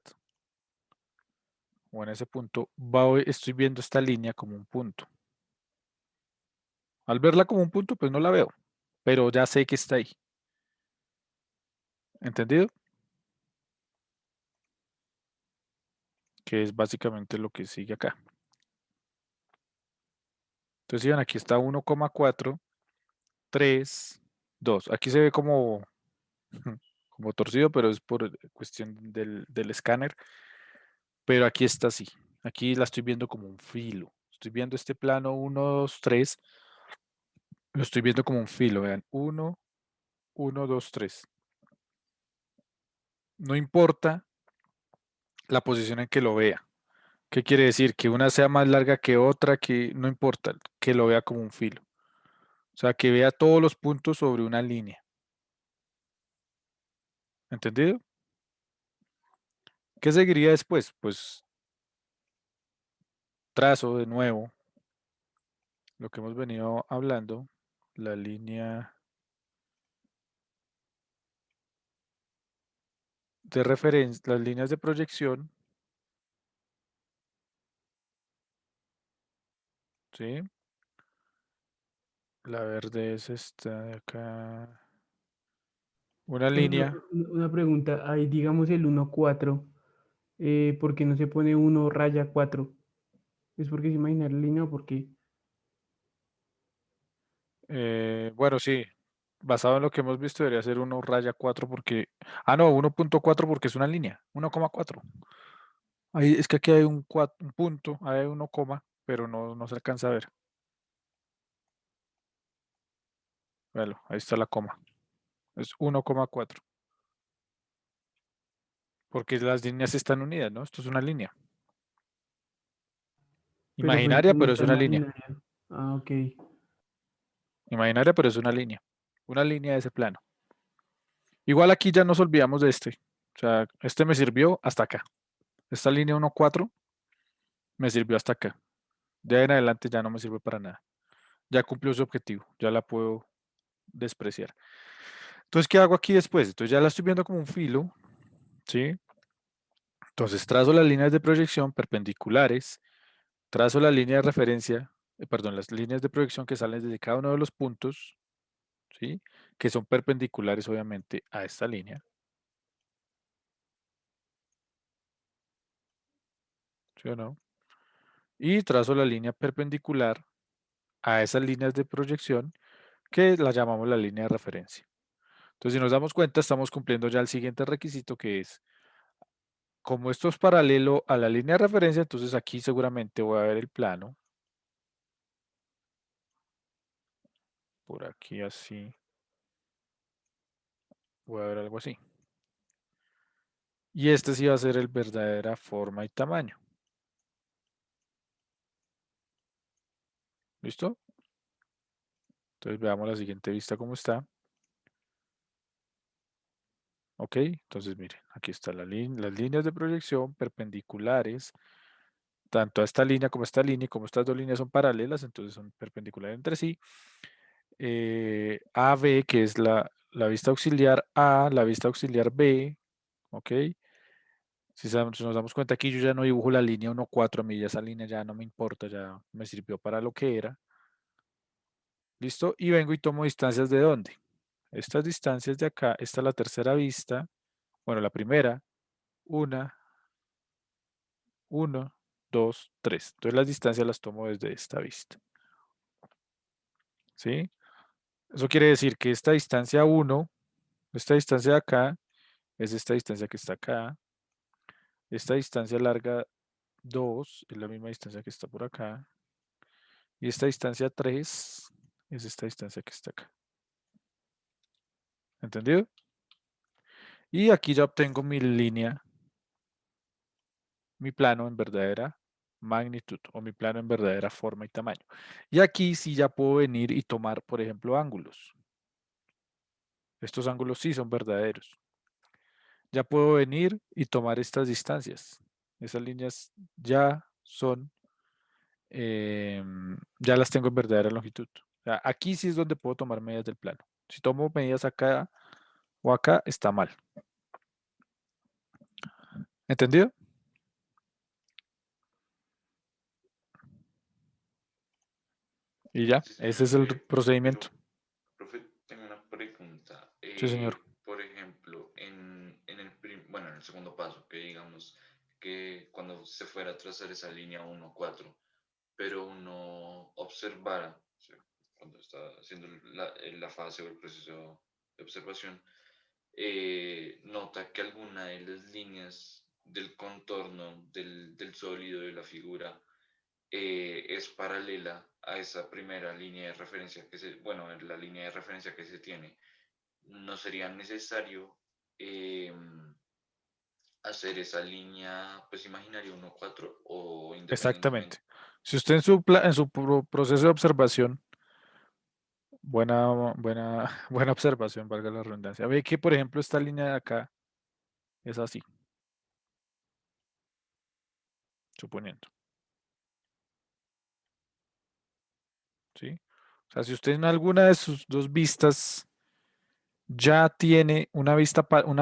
A: o en ese punto, estoy viendo esta línea como un punto. Al verla como un punto, pues no la veo, pero ya sé que está ahí. ¿Entendido? Que es básicamente lo que sigue acá. Entonces, vean, aquí está 1,4, 3, 2. Aquí se ve como, como torcido, pero es por cuestión del escáner. Pero aquí está así. Aquí la estoy viendo como un filo. Estoy viendo este plano 1, 2, 3. Lo estoy viendo como un filo. Vean, 1, 1, 2, 3. No importa la posición en que lo vea. ¿Qué quiere decir? Que una sea más larga que otra, que no importa, que lo vea como un filo. O sea, que vea todos los puntos sobre una línea. ¿Entendido? ¿Qué seguiría después? Pues trazo de nuevo lo que hemos venido hablando, la línea de referencia, las líneas de proyección, ¿sí? La verde es esta de acá. Una línea.
F: Una pregunta, ahí digamos el 1, 4, ¿por qué no se pone 1 raya 4? ¿Es porque se imagina la línea o por qué?
A: Bueno, sí, basado en lo que hemos visto, debería ser 1 raya 4 porque. Ah, no, 1,4 porque es una línea. 1,4. Ahí, es que aquí hay un punto, hay 1, pero no se alcanza a ver. Bueno, ahí está la coma. Es 1,4. Porque las líneas están unidas, ¿no? Esto es una línea.
F: Pero pues
A: Imaginaria,
F: eso no
A: pero es
F: está
A: una línea.
F: imaginaria. Ah, ok.
A: Imaginaria, pero es una línea. Una línea de ese plano. Igual aquí ya nos olvidamos de este. O sea, este me sirvió hasta acá. Esta línea 1,4 me sirvió hasta acá. De ahí en adelante ya no me sirve para nada. Ya cumplió su objetivo. Ya la puedo despreciar. Entonces, ¿qué hago aquí después? Entonces ya la estoy viendo como un filo. ¿Sí? Entonces trazo las líneas de proyección perpendiculares. Trazo la línea de referencia. Perdón, las líneas de proyección que salen desde cada uno de los puntos. ¿Sí? Que son perpendiculares, obviamente, a esta línea. ¿Sí o no? Y trazo la línea perpendicular a esas líneas de proyección que la llamamos la línea de referencia. Entonces, si nos damos cuenta, estamos cumpliendo ya el siguiente requisito que es, como esto es paralelo a la línea de referencia, entonces aquí seguramente voy a ver el plano. Por aquí así. Voy a ver algo así. Y este sí va a ser el verdadera forma y tamaño. ¿Listo? Entonces veamos la siguiente vista cómo está. Ok, entonces miren, aquí están las líneas de proyección perpendiculares, tanto a esta línea como a esta línea, y como estas dos líneas son paralelas, entonces son perpendiculares entre sí. AB, que es la vista auxiliar A, la vista auxiliar B, ok. Si nos damos cuenta aquí, yo ya no dibujo la línea 1,4, a mí ya esa línea ya no me importa, ya me sirvió para lo que era. ¿Listo? Y vengo y tomo distancias de dónde. Estas distancias de acá, esta es la tercera vista, bueno, la primera, 1, 1, 2, 3. Entonces las distancias las tomo desde esta vista. ¿Sí? Eso quiere decir que esta distancia 1, esta distancia de acá, es esta distancia que está acá. Esta distancia larga 2 es la misma distancia que está por acá. Y esta distancia 3 es esta distancia que está acá. ¿Entendido? Y aquí ya obtengo mi línea, mi plano en verdadera magnitud o mi plano en verdadera forma y tamaño. Y aquí sí ya puedo venir y tomar, por ejemplo, ángulos. Estos ángulos sí son verdaderos. Ya puedo venir y tomar estas distancias. Esas líneas ya son, ya las tengo en verdadera longitud. O sea, aquí sí es donde puedo tomar medidas del plano. Si tomo medidas acá o acá, está mal. ¿Entendido? Y ya,
D: Sí,
A: ese
D: señor.
A: es el procedimiento.
D: Profe, tengo una pregunta.
A: Sí, señor.
D: Por ejemplo, bueno, en el segundo paso, que digamos que cuando se fuera a trazar esa línea 1-4, pero uno observara, o sea, cuando está haciendo la fase o el proceso de observación, nota que alguna de las líneas del contorno del sólido de la figura es paralela a esa primera línea de referencia bueno, la línea de referencia que se tiene. No sería necesario hacer esa línea, pues imaginaria 1-4 o
A: Exactamente.
D: independientemente.
A: Si usted en su proceso de observación, buena, buena observación, valga la redundancia. Ve que, por ejemplo, esta línea de acá es así, suponiendo. ¿Sí? O sea, si usted en alguna de sus dos vistas ya tiene una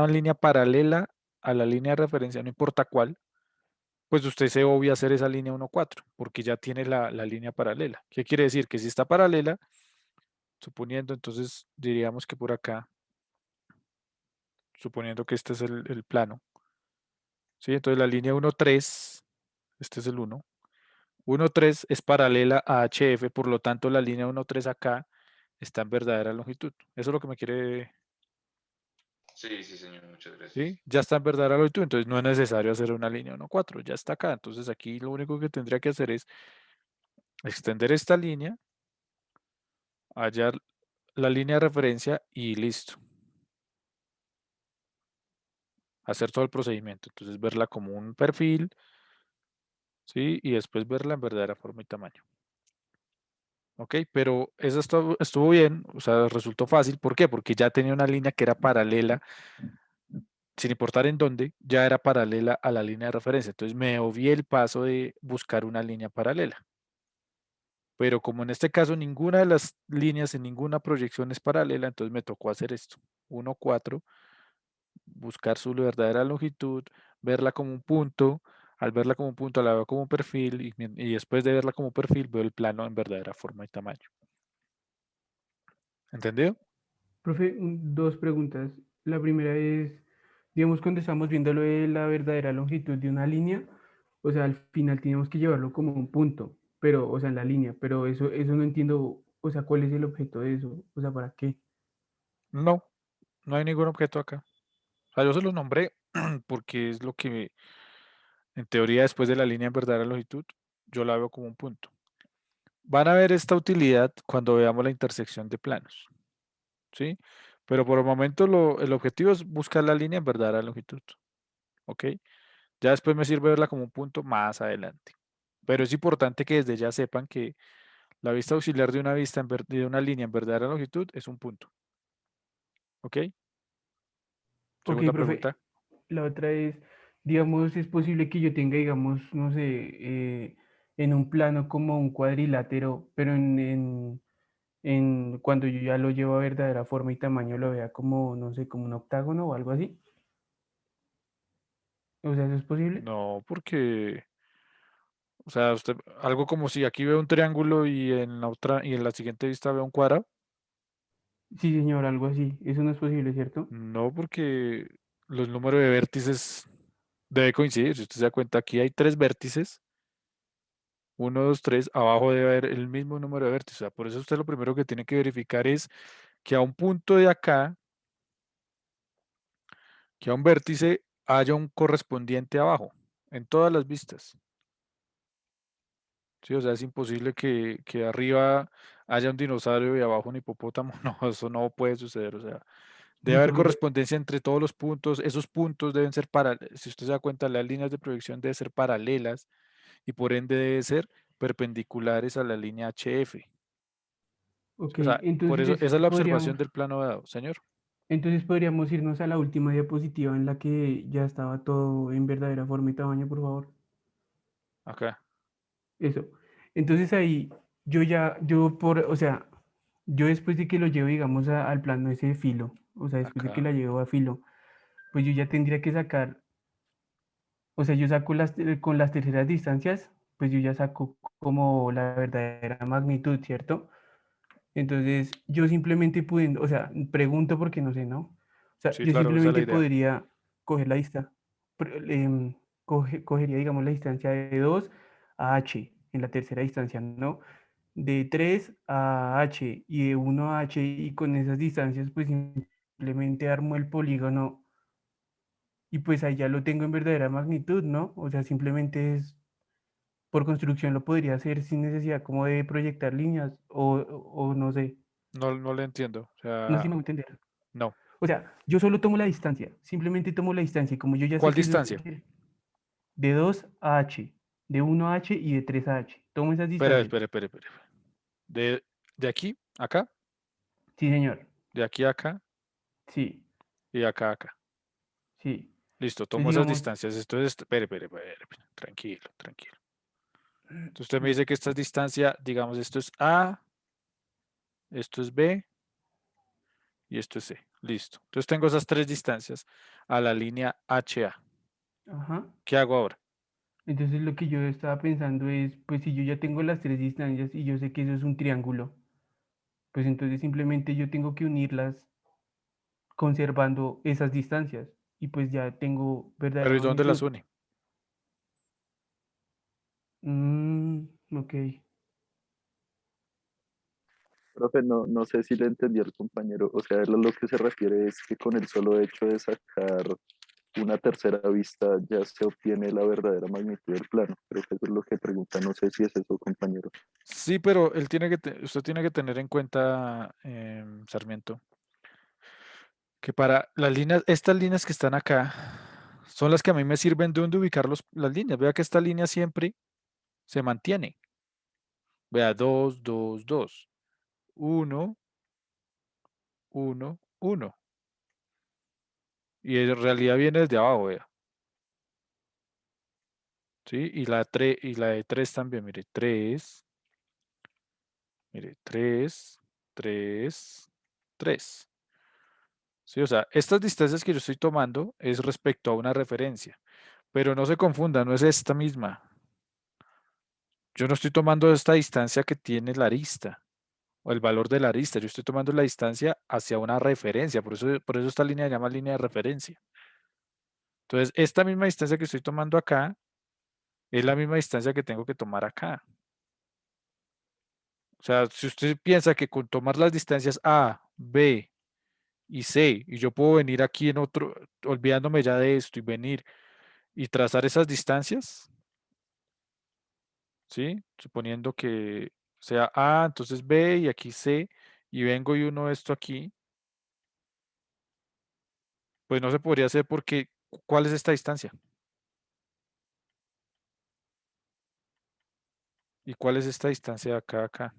A: línea paralela a la línea de referencia, no importa cuál, pues usted se obvia hacer esa línea 1-4, porque ya tiene la línea paralela. ¿Qué quiere decir? Que si está paralela, suponiendo, entonces diríamos que por acá, suponiendo que este es el plano, ¿sí? Entonces la línea 1-3, este es el 1, 1-3 es paralela a HF, por lo tanto la línea 1-3 acá está en verdadera longitud. Eso es lo que me quiere,
D: Sí, sí, señor, muchas
A: ¿sí?
D: gracias.
A: Ya está en verdadera longitud, entonces no es necesario hacer una línea 1-4, ya está acá. Entonces aquí lo único que tendría que hacer es extender esta línea, hallar la línea de referencia y listo. Hacer todo el procedimiento. Entonces verla como un perfil, ¿sí? Y después verla en verdadera forma y tamaño. Ok, pero eso estuvo bien, o sea, resultó fácil. ¿Por qué? Porque ya tenía una línea que era paralela, sin importar en dónde, ya era paralela a la línea de referencia. Entonces me obvié el paso de buscar una línea paralela. Pero como en este caso ninguna de las líneas en ninguna proyección es paralela, entonces me tocó hacer esto. 1-4, buscar su verdadera longitud, verla como un punto. Al verla como un punto, la veo como un perfil y después de verla como perfil, veo el plano en verdadera forma y tamaño. ¿Entendido?
F: Profe, dos preguntas. La primera es, digamos, cuando estamos viendo lo de la verdadera longitud de una línea, o sea, al final tenemos que llevarlo como un punto, pero, o sea, en la línea, pero eso no entiendo, o sea, ¿cuál es el objeto de eso? O sea, ¿para qué?
A: No, no hay ningún objeto acá. O sea, yo se los nombré porque es lo que, en teoría, después de la línea en verdadera longitud, yo la veo como un punto. Van a ver esta utilidad cuando veamos la intersección de planos, ¿sí? Pero por el momento el objetivo es buscar la línea en verdadera longitud, ¿ok? Ya después me sirve verla como un punto más adelante. Pero es importante que desde ya sepan que la vista auxiliar de una de una línea en verdadera longitud es un punto, ¿ok?
F: Ok,
A: Segunda
F: profe,
A: pregunta.
F: la otra es, digamos, es posible que yo tenga, digamos, no sé, en un plano como un cuadrilátero, pero cuando yo ya lo llevo a verdadera forma y tamaño lo vea como, no sé, como un octágono o algo así. O sea, ¿eso es posible?
A: No, porque, o sea, algo como si aquí veo un triángulo y en la otra, y en la siguiente vista veo un cuadrado.
F: Sí, señor, algo así. Eso no es posible, ¿cierto?
A: No, porque los números de vértices debe coincidir. Si usted se da cuenta, aquí hay 3 vértices, 1, 2, 3, abajo debe haber el mismo número de vértices. O sea, por eso usted lo primero que tiene que verificar es que a un punto de acá, que a un vértice haya un correspondiente abajo, en todas las vistas. Sí, o sea, es imposible que arriba haya un dinosaurio y abajo un hipopótamo. No, eso no puede suceder. O sea, debe haber
F: Justamente,
A: correspondencia entre todos los puntos. Esos puntos deben ser si usted se da cuenta, las líneas de proyección deben ser paralelas y por ende deben ser perpendiculares a la línea HF.
F: ok,
A: O sea, por eso,
F: entonces
A: esa es la
F: podríamos,
A: observación del plano dado, señor.
F: entonces podríamos irnos a la última diapositiva en la que ya estaba todo en verdadera forma y tamaño, por favor.
A: Acá,
F: Eso. Entonces ahí o sea, yo después de que lo llevo, digamos, al plano ese de filo, o sea, después de que
A: acá.
F: la llevo a filo, pues yo ya tendría que sacar, o sea, yo saco con las terceras distancias, pues yo ya saco como la verdadera magnitud, ¿cierto? Entonces, yo simplemente pudiendo, o sea, pregunto porque no sé, ¿no? O sea,
A: Sí,
F: yo
A: claro, esa es la
F: simplemente
A: idea.
F: podría coger la distancia, cogería, digamos, la distancia de 2 a h en la tercera distancia, ¿no? De 3 a h y de 1 a h, y con esas distancias, pues simplemente armo el polígono y pues ahí ya lo tengo en verdadera magnitud, ¿no? O sea, simplemente es, por construcción lo podría hacer sin necesidad como de proyectar líneas o no sé,
A: No, no le entiendo. O
F: no sé si
A: sea,
F: me voy a entender.
A: no.
F: O sea, yo solo tomo la distancia, simplemente tomo la distancia y como yo ya sé
A: ¿Cuál
F: que eso es
A: distancia?
F: de 2 a h, de 1 a h y de 3 a h, tomo esas
A: Espera,
F: distancias.
A: espera, espera, espera. De aquí, acá,
F: Sí, señor,
A: de aquí a acá
F: sí,
A: y de acá a acá.
F: sí.
A: Listo,
F: Entonces,
A: tomo esas
F: digamos,
A: distancias. Esto es, espere, espere, espere, espere, tranquilo, tranquilo. Entonces usted me dice que esta distancia, digamos, esto es A, esto es B y esto es C. Listo. Entonces tengo esas tres distancias a la línea HA.
F: ajá.
A: ¿Qué hago ahora?
F: Entonces lo que yo estaba pensando es, pues si yo ya tengo las tres distancias y yo sé que eso es un triángulo, pues entonces simplemente yo tengo que unirlas conservando esas distancias y pues ya tengo
A: Pero
F: verdadera
A: ¿y dónde las
F: magnitud.
A: une?
F: Ok.
E: Profe, no sé si le entendí al compañero. O sea, él a lo que se refiere es que con el solo hecho de sacar una tercera vista ya se obtiene la verdadera magnitud del plano. Creo que eso es lo que pregunta. No sé si es eso, compañero.
A: Sí, pero usted tiene que tener en cuenta, Sarmiento, que para las líneas, estas líneas que están acá, son las que a mí me sirven de dónde ubicar las líneas. Vea que esta línea siempre se mantiene. Vea, 2, 2, 2, 1, 1, 1. Y en realidad viene desde abajo, vea. ¿Sí? Y la de 3 también, mire, 3, 3, 3. Sí, o sea, estas distancias que yo estoy tomando es respecto a una referencia, pero no se confunda, no es esta misma. Yo no estoy tomando esta distancia que tiene la arista o el valor de la arista, yo estoy tomando la distancia hacia una referencia, por eso esta línea se llama línea de referencia. Entonces, esta misma distancia que estoy tomando acá es la misma distancia que tengo que tomar acá. O sea, si usted piensa que con tomar las distancias A, B y C, y yo puedo venir aquí en otro, olvidándome ya de esto y venir y trazar esas distancias, ¿sí? Suponiendo que sea A, entonces B y aquí C, y vengo y uno esto aquí, pues no se podría hacer porque, ¿cuál es esta distancia? ¿Y cuál es esta distancia de acá a acá?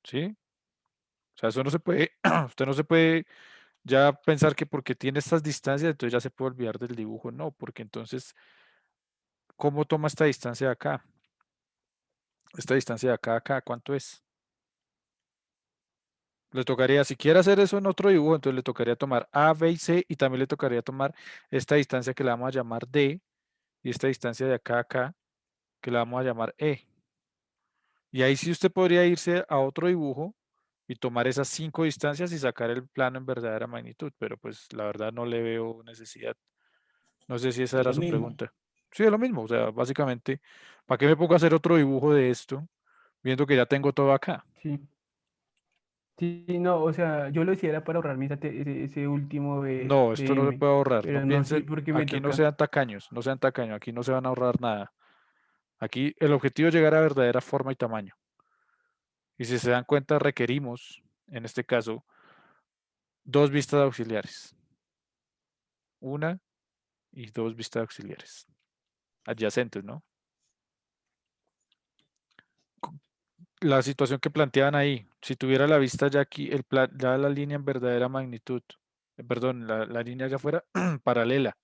A: ¿Sí? O sea, eso no se puede, usted no se puede ya pensar que porque tiene estas distancias, entonces ya se puede olvidar del dibujo. No, porque entonces, ¿cómo toma esta distancia de acá? Esta distancia de acá a acá, ¿cuánto es? Le tocaría, si quiere hacer eso en otro dibujo, entonces le tocaría tomar A, B y C y también le tocaría tomar esta distancia que la vamos a llamar D y esta distancia de acá a acá que la vamos a llamar E. Y ahí sí usted podría irse a otro dibujo y tomar esas 5 distancias y sacar el plano en verdadera magnitud, pero pues la verdad no le veo necesidad. No sé si esa
H: Es
A: era
H: lo
A: su
H: mismo.
A: pregunta. Sí, es lo mismo. O sea, básicamente, ¿para qué me pongo a hacer otro dibujo de esto, viendo que ya tengo todo acá?
F: Sí. Sí, no, o sea, yo lo hiciera para ahorrarme ese último
A: No, esto
F: de
A: no se
F: M,
A: puede ahorrar. No
F: pero no, sí,
A: piensen,
F: porque me
A: aquí no
F: toca.
A: sean tacaños, no sean tacaños, aquí no se van a ahorrar nada. Aquí el objetivo es llegar a verdadera forma y tamaño. Y si se dan cuenta, requerimos, en este caso, dos vistas auxiliares. Una y dos vistas auxiliares. Adyacentes, ¿no? La situación que planteaban ahí, si tuviera la vista ya aquí, ya la línea en verdadera magnitud, perdón, la línea ya fuera paralela,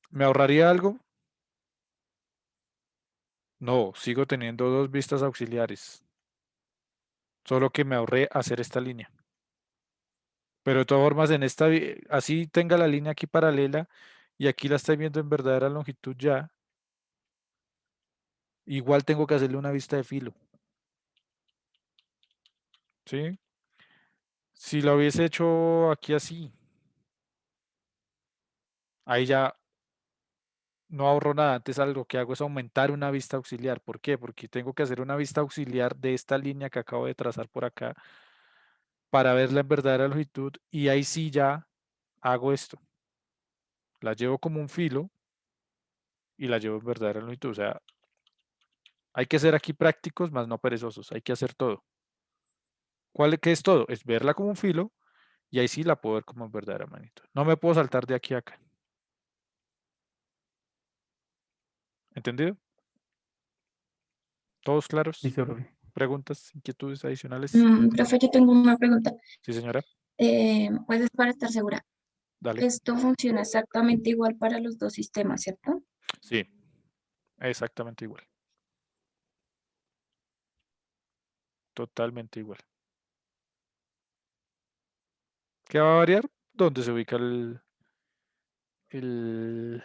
A: ¿me ahorraría algo? No, sigo teniendo dos vistas auxiliares, solo que me ahorré hacer esta línea. Pero de todas formas, así tenga la línea aquí paralela y aquí la estoy viendo en verdadera longitud ya, igual tengo que hacerle una vista de filo, ¿sí? Si lo hubiese hecho aquí así, ahí ya no ahorro nada. Antes algo que hago es aumentar una vista auxiliar. ¿Por qué? Porque tengo que hacer una vista auxiliar de esta línea que acabo de trazar por acá para verla en verdadera longitud y ahí sí ya hago esto. La llevo como un filo y la llevo en verdadera longitud. O sea, hay que ser aquí prácticos, más no perezosos. Hay que hacer todo. ¿Qué es todo? Es verla como un filo y ahí sí la puedo ver como en verdadera magnitud. No me puedo saltar de aquí a acá. ¿Entendido? ¿Todos claros?
F: Listo, profe.
A: ¿Preguntas, inquietudes adicionales?
B: Profe, yo tengo una pregunta.
A: Sí, señora.
B: Pues es para estar segura.
A: Dale.
B: Esto funciona exactamente igual para los dos sistemas, ¿cierto?
A: Sí, exactamente igual. Totalmente igual. ¿Qué va a variar? ¿Dónde se ubica el, el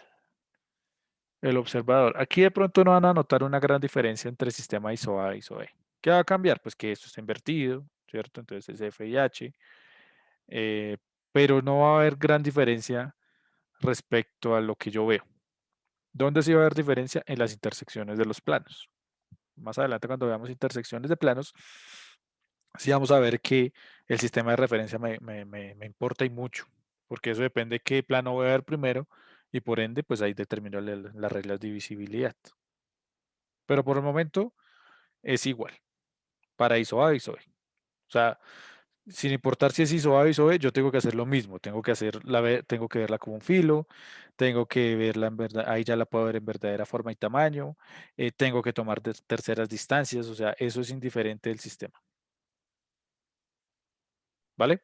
A: observador? Aquí de pronto no van a notar una gran diferencia entre sistema ISO A y ISO E. ¿Qué va a cambiar? Pues que esto está invertido, ¿cierto? Entonces es F y H. eh, pero no va a haber gran diferencia respecto a lo que yo veo. ¿Dónde sí va a haber diferencia? En las intersecciones de los planos. Más adelante, cuando veamos intersecciones de planos, sí vamos a ver que el sistema de referencia me importa y mucho, porque eso depende de qué plano voy a ver primero y por ende, pues ahí determino las reglas de visibilidad. Pero por el momento es igual para ISO A, ISO E. O sea, sin importar si es ISO A o ISO E, yo tengo que hacer lo mismo. Tengo que verla como un filo, tengo que verla en verdad, ahí ya la puedo ver en verdadera forma y tamaño, tengo que tomar terceras distancias, o sea, eso es indiferente del sistema. ¿Vale?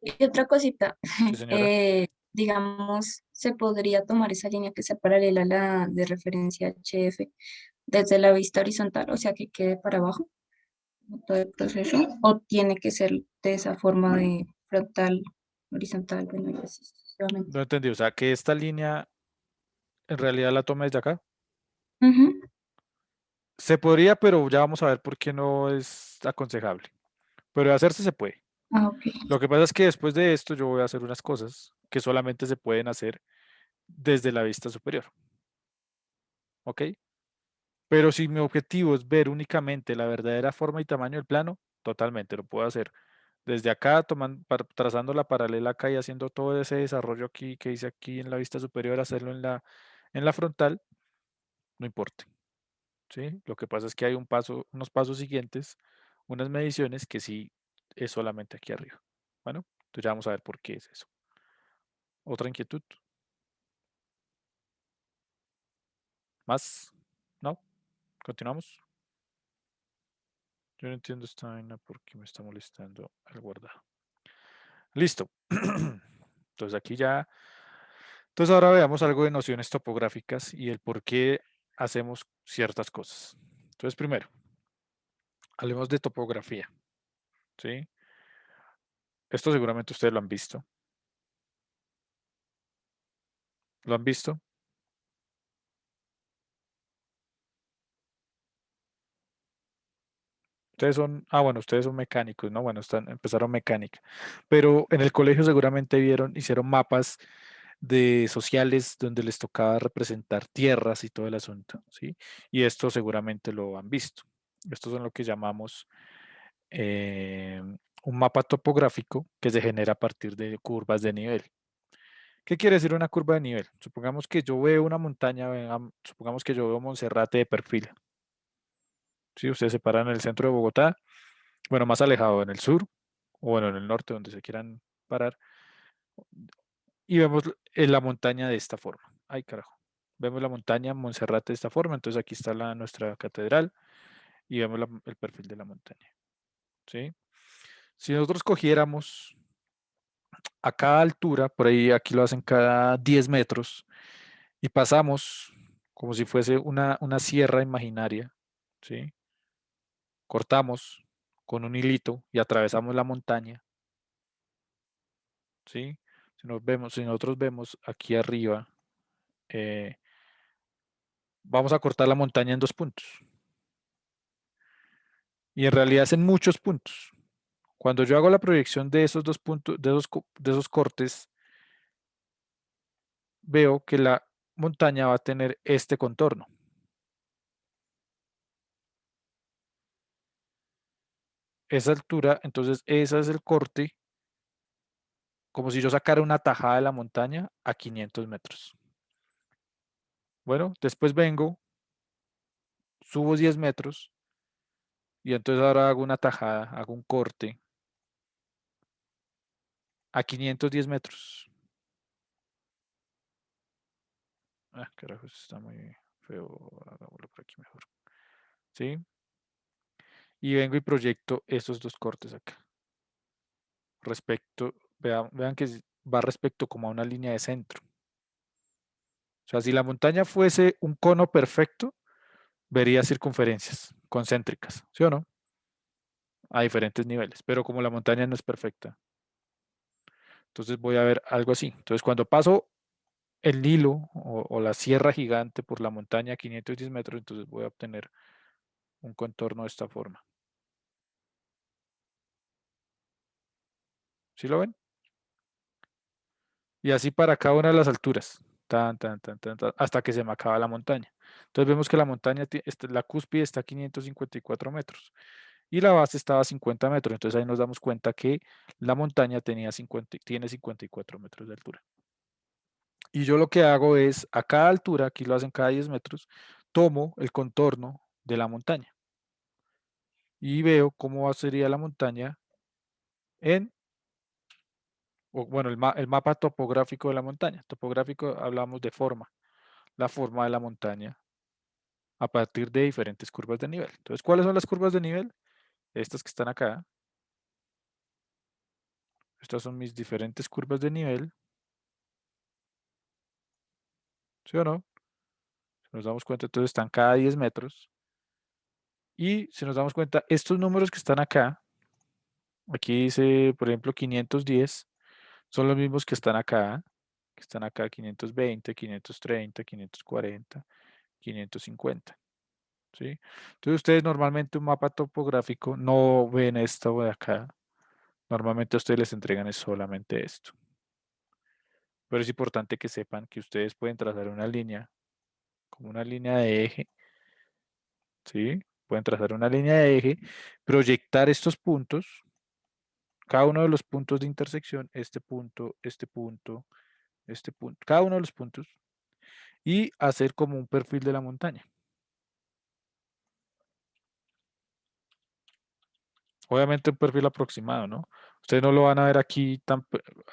B: Y otra cosita,
A: Sí, señora.
B: digamos, se podría tomar esa línea que sea paralela a la de referencia HF desde la vista horizontal, o sea, que quede para abajo todo el proceso, o tiene que ser de esa forma de frontal, horizontal, bueno, y así sucesivamente.
A: No entendí, o sea, que esta línea en realidad la toma desde acá.
B: Ujú.
A: Se podría, pero ya vamos a ver por qué no es aconsejable. Pero de hacerse se puede.
B: Ah, ok.
A: Lo que pasa es que después de esto yo voy a hacer unas cosas que solamente se pueden hacer desde la vista superior. ¿Ok? Pero si mi objetivo es ver únicamente la verdadera forma y tamaño del plano, totalmente lo puedo hacer. Desde acá, trazando la paralela acá y haciendo todo ese desarrollo aquí que hice aquí en la vista superior, hacerlo en la frontal, no importa. ¿Sí? Lo que pasa es que hay unos pasos siguientes, unas mediciones que sí es solamente aquí arriba. Bueno, entonces ya vamos a ver por qué es eso. ¿Otra inquietud? ¿Más? ¿No? ¿Continuamos? Yo no entiendo esta vaina porque me está molestando el guardado. Listo. Entonces aquí ya. Entonces ahora veamos algo de nociones topográficas y el por qué hacemos ciertas cosas. Entonces primero, hablemos de topografía. ¿Sí? Esto seguramente ustedes lo han visto. ¿Lo han visto? Ustedes son mecánicos, ¿no? Bueno, empezaron mecánica. Pero en el colegio seguramente hicieron mapas de sociales donde les tocaba representar tierras y todo el asunto, ¿sí? Y esto seguramente lo han visto. Estos son lo que llamamos un mapa topográfico que se genera a partir de curvas de nivel. ¿Qué quiere decir una curva de nivel? Supongamos que yo veo una montaña, supongamos que yo veo Monserrate de perfil. ¿Sí? Ustedes se paran en el centro de Bogotá, bueno, más alejado en el sur, o bueno, en el norte, donde se quieran parar, y vemos la montaña de esta forma. Ay, carajo. Vemos la montaña Monserrate de esta forma, entonces aquí está nuestra catedral y vemos el perfil de la montaña. ¿Sí? Si nosotros cogiéramos a cada altura, por ahí aquí lo hacen cada 10 metros, y pasamos como si fuese una sierra imaginaria, ¿sí? Cortamos con un hilito y atravesamos la montaña, ¿sí? Si nosotros vemos aquí arriba, vamos a cortar la montaña en 2 puntos. Y en realidad es en muchos puntos. Cuando yo hago la proyección de esos 2 puntos, de esos cortes, veo que la montaña va a tener este contorno. Esa altura, entonces ese es el corte, como si yo sacara una tajada de la montaña a 500 metros. Bueno, después vengo, subo 10 metros y entonces ahora hago una tajada, hago un corte a 510 metros. Ah, carajo, eso está muy feo. Hagámoslo por aquí mejor. ¿Sí? Y vengo y proyecto estos 2 cortes acá. Vean que va respecto como a una línea de centro. O sea, si la montaña fuese un cono perfecto, vería circunferencias concéntricas, ¿sí o no? A diferentes niveles, pero como la montaña no es perfecta, entonces voy a ver algo así. Entonces, cuando paso el Nilo o la sierra gigante por la montaña a 510 metros, entonces voy a obtener un contorno de esta forma. ¿Sí lo ven? Y así para cada una de las alturas, hasta que se me acaba la montaña. Entonces vemos que la montaña, la cúspide está a 554 metros y la base estaba a 50 metros. Entonces ahí nos damos cuenta que la montaña tiene 54 metros de altura. Y yo lo que hago es, a cada altura, aquí lo hacen cada 10 metros, tomo el contorno de la montaña y veo cómo sería la montaña bueno, el mapa topográfico de la montaña. Topográfico hablamos de forma, la forma de la montaña a partir de diferentes curvas de nivel. Entonces, ¿cuáles son las curvas de nivel? Estas que están acá. Estas son mis diferentes curvas de nivel. ¿Sí o no? Si nos damos cuenta, entonces están cada 10 metros. Y si nos damos cuenta, estos números que están acá, aquí dice, por ejemplo, 510, son los mismos que están acá. 520, 530, 540, 550. ¿Sí? Entonces ustedes normalmente un mapa topográfico no ven esto de acá. Normalmente a ustedes les entregan es solamente esto. Pero es importante que sepan que ustedes pueden trazar una línea, como una línea de eje, ¿sí? Pueden trazar una línea de eje, proyectar estos puntos, cada uno de los puntos de intersección, este punto, este punto, este punto, cada uno de los puntos, y hacer como un perfil de la montaña. Obviamente un perfil aproximado, ¿no? Ustedes no lo van a ver aquí,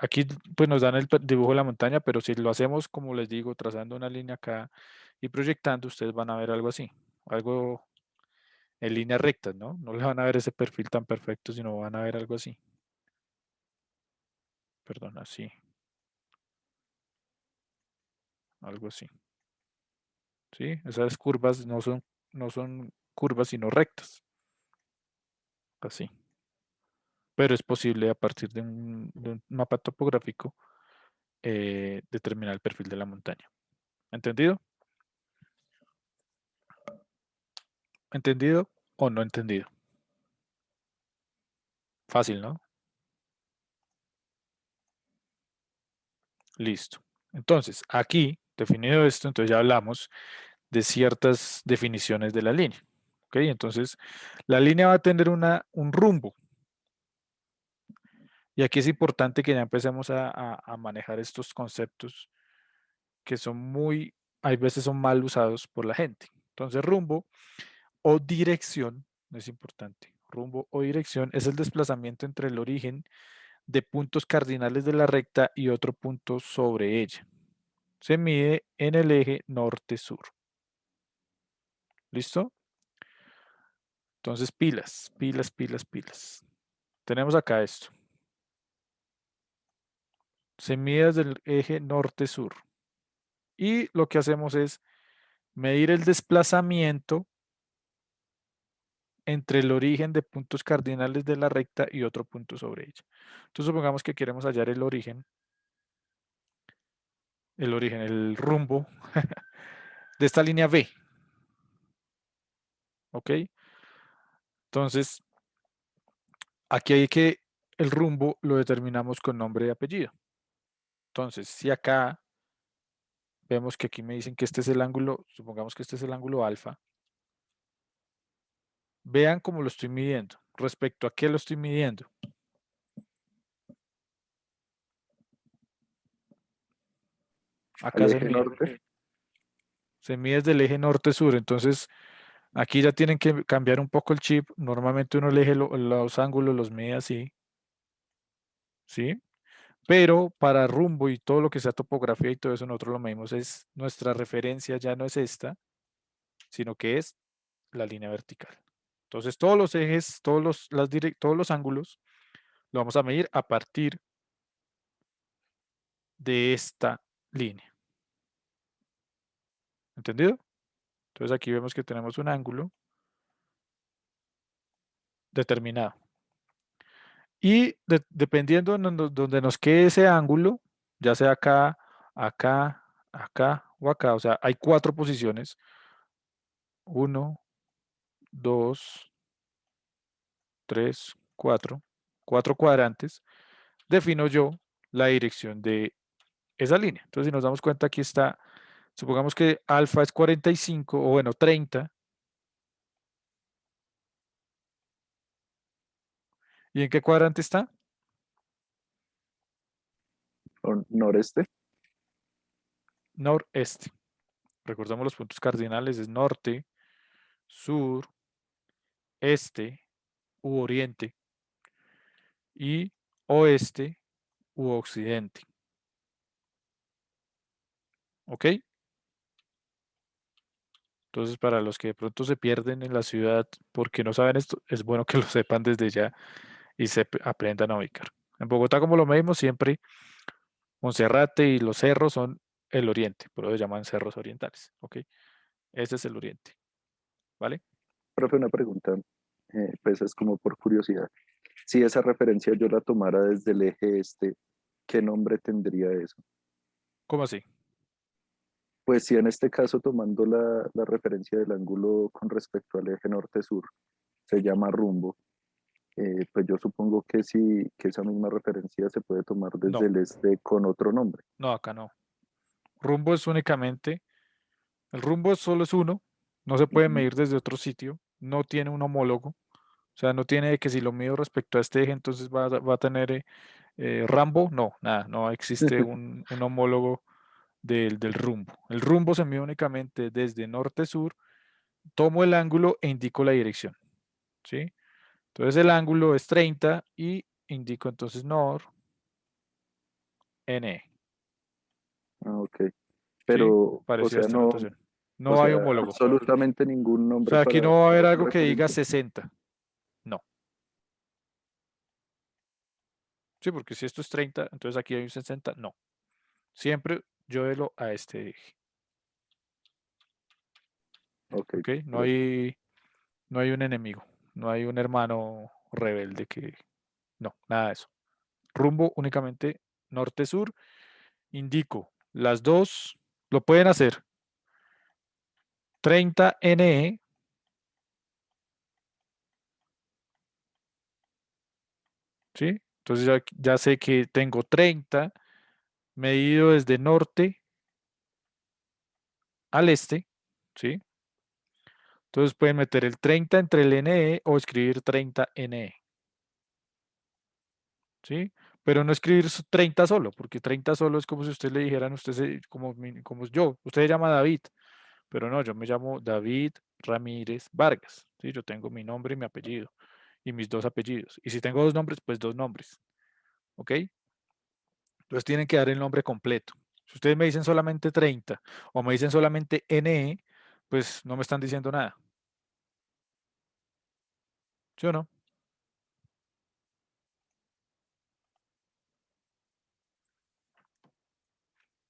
A: aquí pues nos dan el dibujo de la montaña, pero si lo hacemos, como les digo, trazando una línea acá y proyectando, ustedes van a ver algo así, algo en líneas rectas, ¿no? No le van a ver ese perfil tan perfecto, sino van a ver algo así. Perdón, así. Algo así. ¿Sí? Esas curvas no son curvas, sino rectas. Así. Pero es posible a partir de un mapa topográfico determinar el perfil de la montaña. ¿Entendido? ¿Entendido o no entendido? Fácil, ¿no? Listo. Entonces, aquí, definido esto, entonces ya hablamos de ciertas definiciones de la línea. ¿Ok? Entonces, la línea va a tener un rumbo. Y aquí es importante que ya empecemos a manejar estos conceptos que son hay veces son mal usados por la gente. Entonces, rumbo o dirección, es importante. Rumbo o dirección es el desplazamiento entre el origen de puntos cardinales de la recta y otro punto sobre ella. Se mide en el eje norte-sur. ¿Listo? Entonces, pilas, pilas, pilas, pilas. Tenemos acá esto. Se mide desde el eje norte-sur. Y lo que hacemos es medir el desplazamiento entre el origen de puntos cardinales de la recta y otro punto sobre ella. Entonces, supongamos que queremos hallar el origen, el rumbo de esta línea B. ¿Ok? Entonces, aquí hay que el rumbo lo determinamos con nombre y apellido. Entonces, si acá vemos que aquí me dicen que este es el ángulo, supongamos que este es el ángulo alfa, vean cómo lo estoy midiendo. ¿Respecto a qué lo estoy midiendo?
E: Al
A: Acá
E: eje norte.
A: se mide desde el eje norte-sur. Entonces, aquí ya tienen que cambiar un poco el chip. Normalmente uno elige los ángulos, los mide así. ¿Sí? Pero para rumbo y todo lo que sea topografía y todo eso, nosotros lo medimos es nuestra referencia ya no es esta, sino que es la línea vertical. Entonces, todos los ejes, todos los ángulos, lo vamos a medir a partir de esta línea. ¿Entendido? Entonces, aquí vemos que tenemos un ángulo determinado. Y dependiendo de donde nos quede ese ángulo, ya sea acá, acá, acá o acá, o sea, hay 4 posiciones. 1, 2, 3, 4. 4 cuadrantes. Defino yo la dirección de esa línea. Entonces, si nos damos cuenta, aquí está, supongamos que alfa es 45, o bueno, 30. ¿Y en qué cuadrante está?
E: Noreste.
A: Noreste. Recordemos los puntos cardinales, es norte, sur, este u oriente y oeste u occidente. ¿Ok? Entonces, para los que de pronto se pierden en la ciudad porque no saben esto, es bueno que lo sepan desde ya y se aprendan a ubicar. En Bogotá, como lo medimos, siempre Monserrate y los cerros son el oriente, por eso se llaman cerros orientales. ¿Ok? Ese es el oriente. ¿Vale?
E: Profe, una pregunta, pues es como por curiosidad. Si esa referencia yo la tomara desde el eje este, ¿qué nombre tendría eso?
A: ¿Cómo así?
E: Pues si en este caso tomando la referencia del ángulo con respecto al eje norte-sur, se llama rumbo, pues yo supongo que sí, que esa misma referencia se puede tomar desde
A: No,
E: el este con otro nombre.
A: no, acá no. Rumbo es únicamente, el rumbo solo es uno, no se puede
E: Ujú.
A: medir desde otro sitio, no tiene un homólogo, o sea, no tiene de que si lo mido respecto a este eje, entonces va a tener Rambo, no, nada, no existe un homólogo del rumbo. El rumbo se mide únicamente desde norte-sur, tomo el ángulo e indico la dirección, ¿sí? Entonces el ángulo es 30 y indico entonces nor, NE,
E: Ah, ok.
A: ¿sí?
E: Pero, o
A: Parecido a
E: sea,
A: esta
E: no,
A: notación.
E: o
A: No hay
E: sea,
A: homólogo.
E: absolutamente ningún
A: O
E: nombre
A: sea, aquí no va a
E: para
A: haber
E: esa
A: algo que diga
E: referencia.
A: 60. No. Sí, porque si esto es 30, entonces aquí hay un 60. No. Siempre llévelo a este eje.
E: Ok,
A: ¿Ok?
E: profe.
A: No hay un enemigo. No hay un hermano rebelde que... No, nada de eso. Rumbo únicamente norte-sur. Indico las dos. Lo pueden hacer. 30 NE. ¿Sí? Entonces ya sé que tengo 30 medido desde norte al este, ¿sí? Entonces pueden meter el 30 entre el NE o escribir 30 NE, ¿sí? Pero no escribir 30 solo, porque 30 solo es como si usted le dijeran, como yo, usted se llama David, pero no, yo me llamo David Ramírez Vargas, ¿sí? Yo tengo mi nombre y mi apellido, y mis dos apellidos. Y si tengo dos nombres, pues dos nombres, ¿ok? Entonces tienen que dar el nombre completo. Si ustedes me dicen solamente 30 o me dicen solamente NE, pues no me están diciendo nada. ¿Sí o no?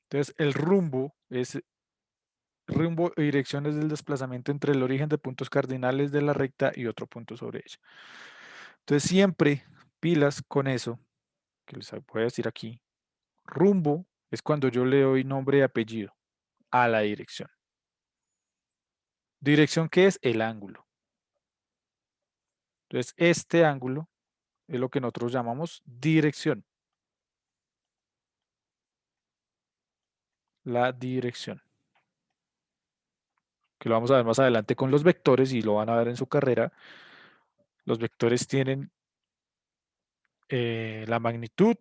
A: Entonces el rumbo es rumbo y dirección es del desplazamiento entre el origen de puntos cardinales de la recta y otro punto sobre ella. Entonces siempre pilas con eso, que les voy a decir aquí. Rumbo es cuando yo le doy nombre y apellido a la dirección. Dirección, ¿qué es? El ángulo. Entonces este ángulo es lo que nosotros llamamos dirección. La dirección. Que lo vamos a ver más adelante con los vectores y lo van a ver en su carrera. Los vectores tienen la magnitud,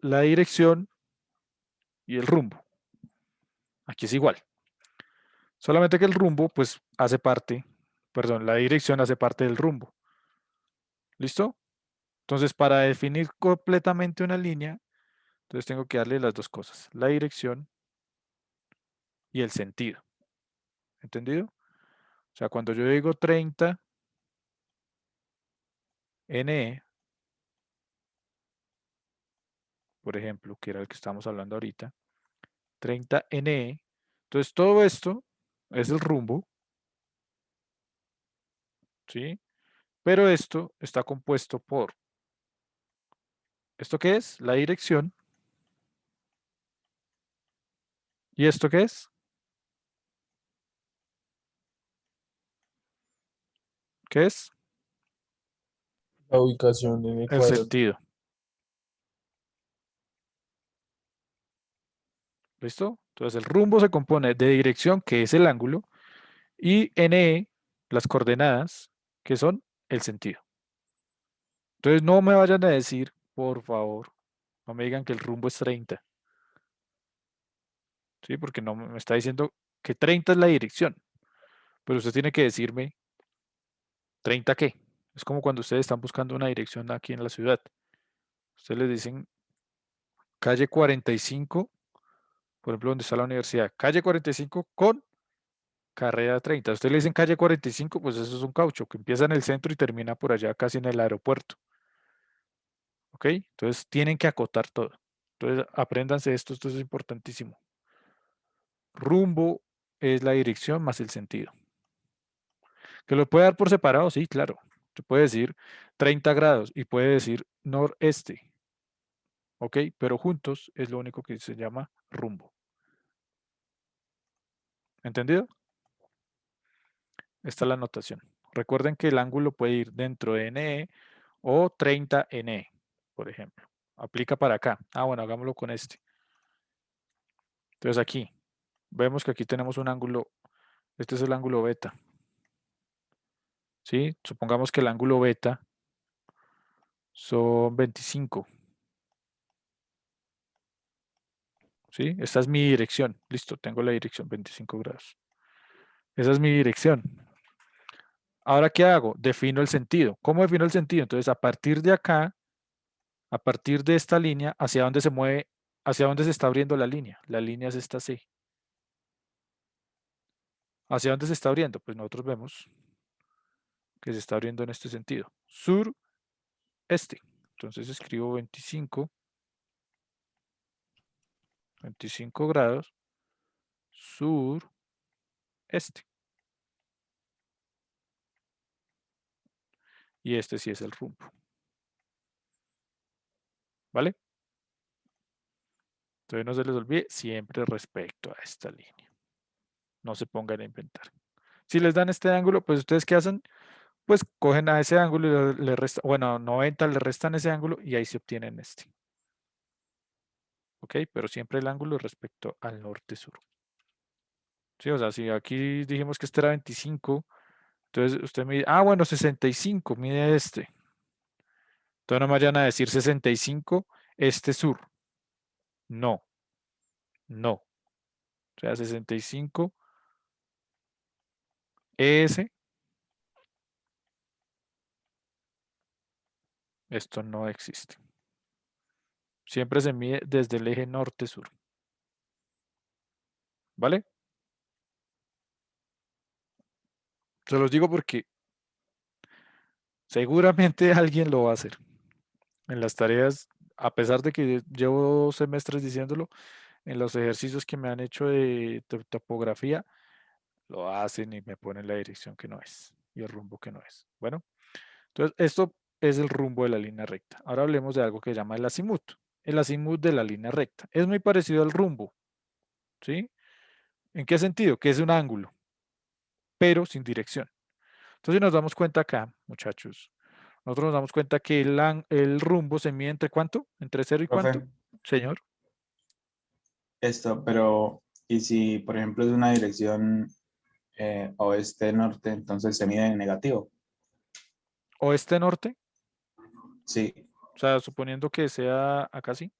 A: la dirección y el rumbo. Aquí es igual. Solamente que el rumbo, pues, hace parte, perdón, la dirección hace parte del rumbo. ¿Listo? Entonces, para definir completamente una línea, entonces tengo que darle las dos cosas, la dirección y el sentido. ¿Entendido? O sea, cuando yo digo 30 NE, por ejemplo, que era el que estamos hablando ahorita, 30 NE, entonces todo esto es el rumbo, ¿sí? Pero esto está compuesto por, ¿esto qué es? La dirección. ¿Y esto qué es? ¿Qué es?
C: La ubicación en el
A: El
C: cuadro.
A: sentido. ¿Listo? Entonces el rumbo se compone de dirección, que es el ángulo, y NE, las coordenadas, que son el sentido. Entonces no me vayan a decir, por favor, no me digan que el rumbo es 30. ¿Sí? Porque no me está diciendo que 30 es la dirección. Pero usted tiene que decirme, ¿30 qué? Es como cuando ustedes están buscando una dirección aquí en la ciudad. Ustedes les dicen calle 45, por ejemplo, donde está la universidad, calle 45 con carrera 30. Ustedes le dicen calle 45, pues eso es un caucho que empieza en el centro y termina por allá casi en el aeropuerto. ¿Ok? Entonces tienen que acotar todo. Entonces apréndanse esto es importantísimo. Rumbo es la dirección más el sentido. ¿Que lo puede dar por separado? Sí, claro. Se puede decir 30 grados y puede decir noreste. ¿Ok? Pero juntos es lo único que se llama rumbo. ¿Entendido? Esta es la notación. Recuerden que el ángulo puede ir dentro de NE o 30 NE, por ejemplo. Aplica para acá. Ah, bueno, hagámoslo con este. Entonces aquí, vemos que aquí tenemos un ángulo, este es el ángulo beta. ¿Sí? Supongamos que el ángulo beta son 25. ¿Sí? Esta es mi dirección. Listo, tengo la dirección 25 grados. Esa es mi dirección. Ahora, ¿qué hago? Defino el sentido. ¿Cómo defino el sentido? Entonces, a partir de acá, a partir de esta línea, ¿hacia dónde se mueve? ¿Hacia dónde se está abriendo la línea? La línea es esta C. ¿Hacia dónde se está abriendo? Pues nosotros vemos que se está abriendo en este sentido. Sur, este. Entonces escribo 25 grados, sur, este. Y este sí es el rumbo. ¿Vale? Entonces no se les olvide siempre respecto a esta línea. No se pongan a inventar. Si les dan este ángulo, pues ustedes ¿qué hacen? Pues cogen a ese ángulo y le restan, bueno, 90 le restan ese ángulo y ahí se obtienen este. ¿ok? Pero siempre el ángulo respecto al norte-sur. Sí, o sea, si aquí dijimos que este era 25, entonces usted mide, bueno, 65, mide este. Entonces no me vayan a decir 65, este sur. No, no. O sea, 65, ES, esto no existe. Siempre se mide desde el eje norte-sur. ¿Vale? Se los digo porque seguramente alguien lo va a hacer. En las tareas, a pesar de que llevo 2 semestres diciéndolo, en los ejercicios que me han hecho de topografía, lo hacen y me ponen la dirección que no es y el rumbo que no es. Bueno, entonces esto es el rumbo de la línea recta. Ahora hablemos de algo que se llama el azimut. El azimut de la línea recta. Es muy parecido al rumbo, ¿sí? ¿En qué sentido? Que es un ángulo, pero sin dirección. Entonces, si nos damos cuenta acá, muchachos, nosotros nos damos cuenta que el rumbo se mide entre ¿cuánto? ¿Entre 0 y cuánto?
H: Profe,
A: Señor.
H: pero ¿y si, por ejemplo, es una dirección oeste-norte, entonces se mide en negativo?
A: Oeste-norte.
H: Sí.
A: O sea, suponiendo que sea acá sí.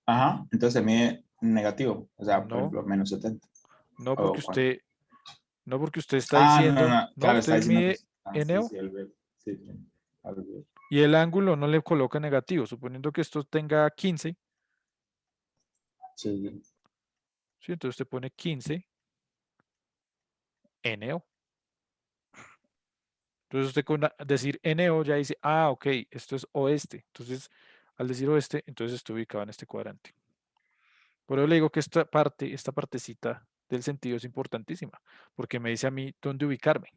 H: Ajá, entonces se mide en negativo, o sea, por
A: No,
H: ejemplo, menos 70.
A: no porque
H: ¿O cuánto?
A: usted está
H: No,
A: diciendo,
H: no,
A: no,
H: claro, está
A: usted
H: diciendo que
A: mide
H: es. Ah, sí,
A: NO
H: sí, el ver. Sí, sí, al ver.
A: y el ángulo no le coloca negativo, suponiendo que esto tenga 15,
H: Sí, sí.
A: ¿sí? Entonces usted pone 15 NO. Entonces usted con decir NO ya dice, ok, esto es oeste. Entonces, al decir oeste, entonces estoy ubicado en este cuadrante. Por eso le digo que esta partecita del sentido es importantísima, porque me dice a mí dónde ubicarme.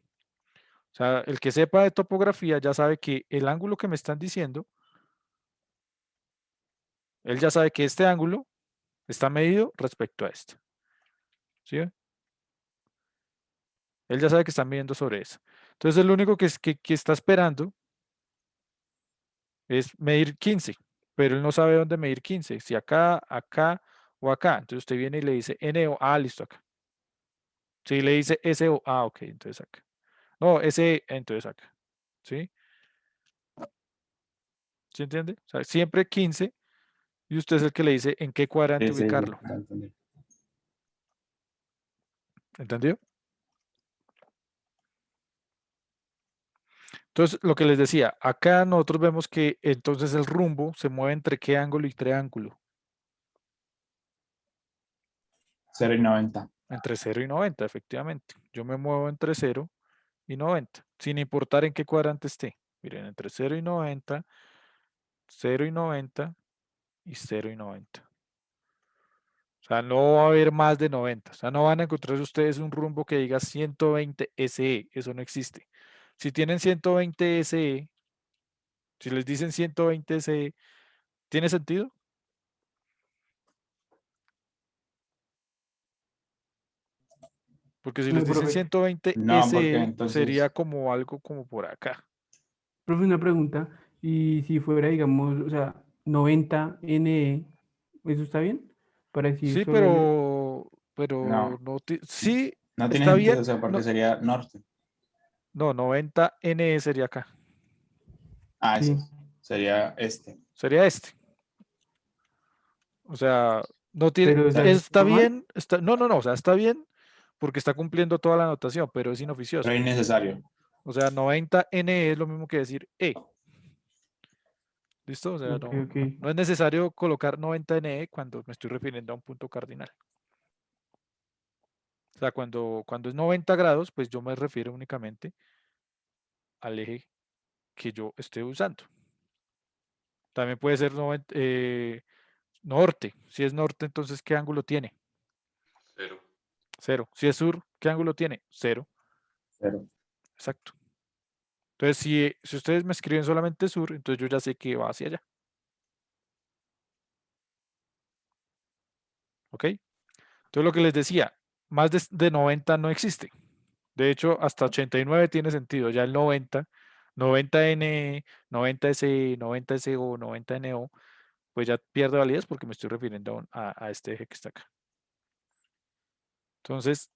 A: O sea, el que sepa de topografía ya sabe que el ángulo que me están diciendo, él ya sabe que este ángulo está medido respecto a este. ¿Sí? Él ya sabe que está midiendo sobre eso. Entonces, el único que está esperando es medir 15, pero él no sabe dónde medir 15, si acá, acá o acá. Entonces, usted viene y le dice NO, listo, acá. Si le dice SO, ok, entonces acá. No, SE, entonces acá. ¿Sí? ¿Sí entiende? O sea, siempre 15 y usted es el que le dice en qué cuadrante
H: Sí, sí, sí,
A: ubicarlo.
H: ya entendí.
A: ¿Entendió? Entonces, lo que les decía, acá nosotros vemos que entonces el rumbo se mueve entre qué ángulo y triángulo.
H: 0 y 90.
A: Entre 0 y 90, efectivamente. Yo me muevo entre 0 y 90, sin importar en qué cuadrante esté. Miren, entre 0 y 90, 0 y 90 y 0 y 90. O sea, no va a haber más de 90. O sea, no van a encontrar ustedes un rumbo que diga 120 SE. Eso no existe. Si tienen 120 SE, si les dicen 120 SE, ¿tiene sentido? Porque si les
F: No,
A: dicen
F: profe.
A: 120
H: No, porque
A: SE, sería
H: entonces
A: como algo como por acá.
F: Profe, una pregunta. Y si fuera, digamos, o sea, 90 NE, ¿eso está bien? Para decir
A: Sí,
F: solo el...
A: pero
H: no,
A: no, sí,
H: no tiene
A: está
H: sentido,
A: bien.
H: o sea, porque
A: No,
H: sería norte.
A: no, 90 NE sería acá.
H: Ah, eso
F: Sí,
H: es. Sería este.
A: Sería este. O sea, no tiene,
F: pero
H: O
F: ¿es
H: sea,
A: está
F: normal?
A: bien, no, o sea, está bien porque está cumpliendo toda la anotación, pero es
H: pero
A: inoficioso.
H: innecesario.
A: O sea, 90 NE es lo mismo que decir E. ¿Listo? O sea,
F: Ok,
A: no,
F: ok.
A: no es necesario colocar 90 NE cuando me estoy refiriendo a un punto cardinal. O sea, cuando es 90 grados, pues yo me refiero únicamente al eje que yo estoy usando. También puede ser norte. Si es norte, entonces, ¿qué ángulo tiene?
D: 0.
A: 0. Si es sur, ¿qué ángulo tiene? 0.
H: Pero
A: Exacto. Entonces, si ustedes me escriben solamente sur, entonces yo ya sé que va hacia allá. ¿Ok? Entonces, lo que les decía, más de 90 no existe. De hecho, hasta 89 tiene sentido. Ya el 90, 90 NE, 90 SE, 90 SO, 90 NO, pues ya pierde validez porque me estoy refiriendo a este eje que está acá. Entonces,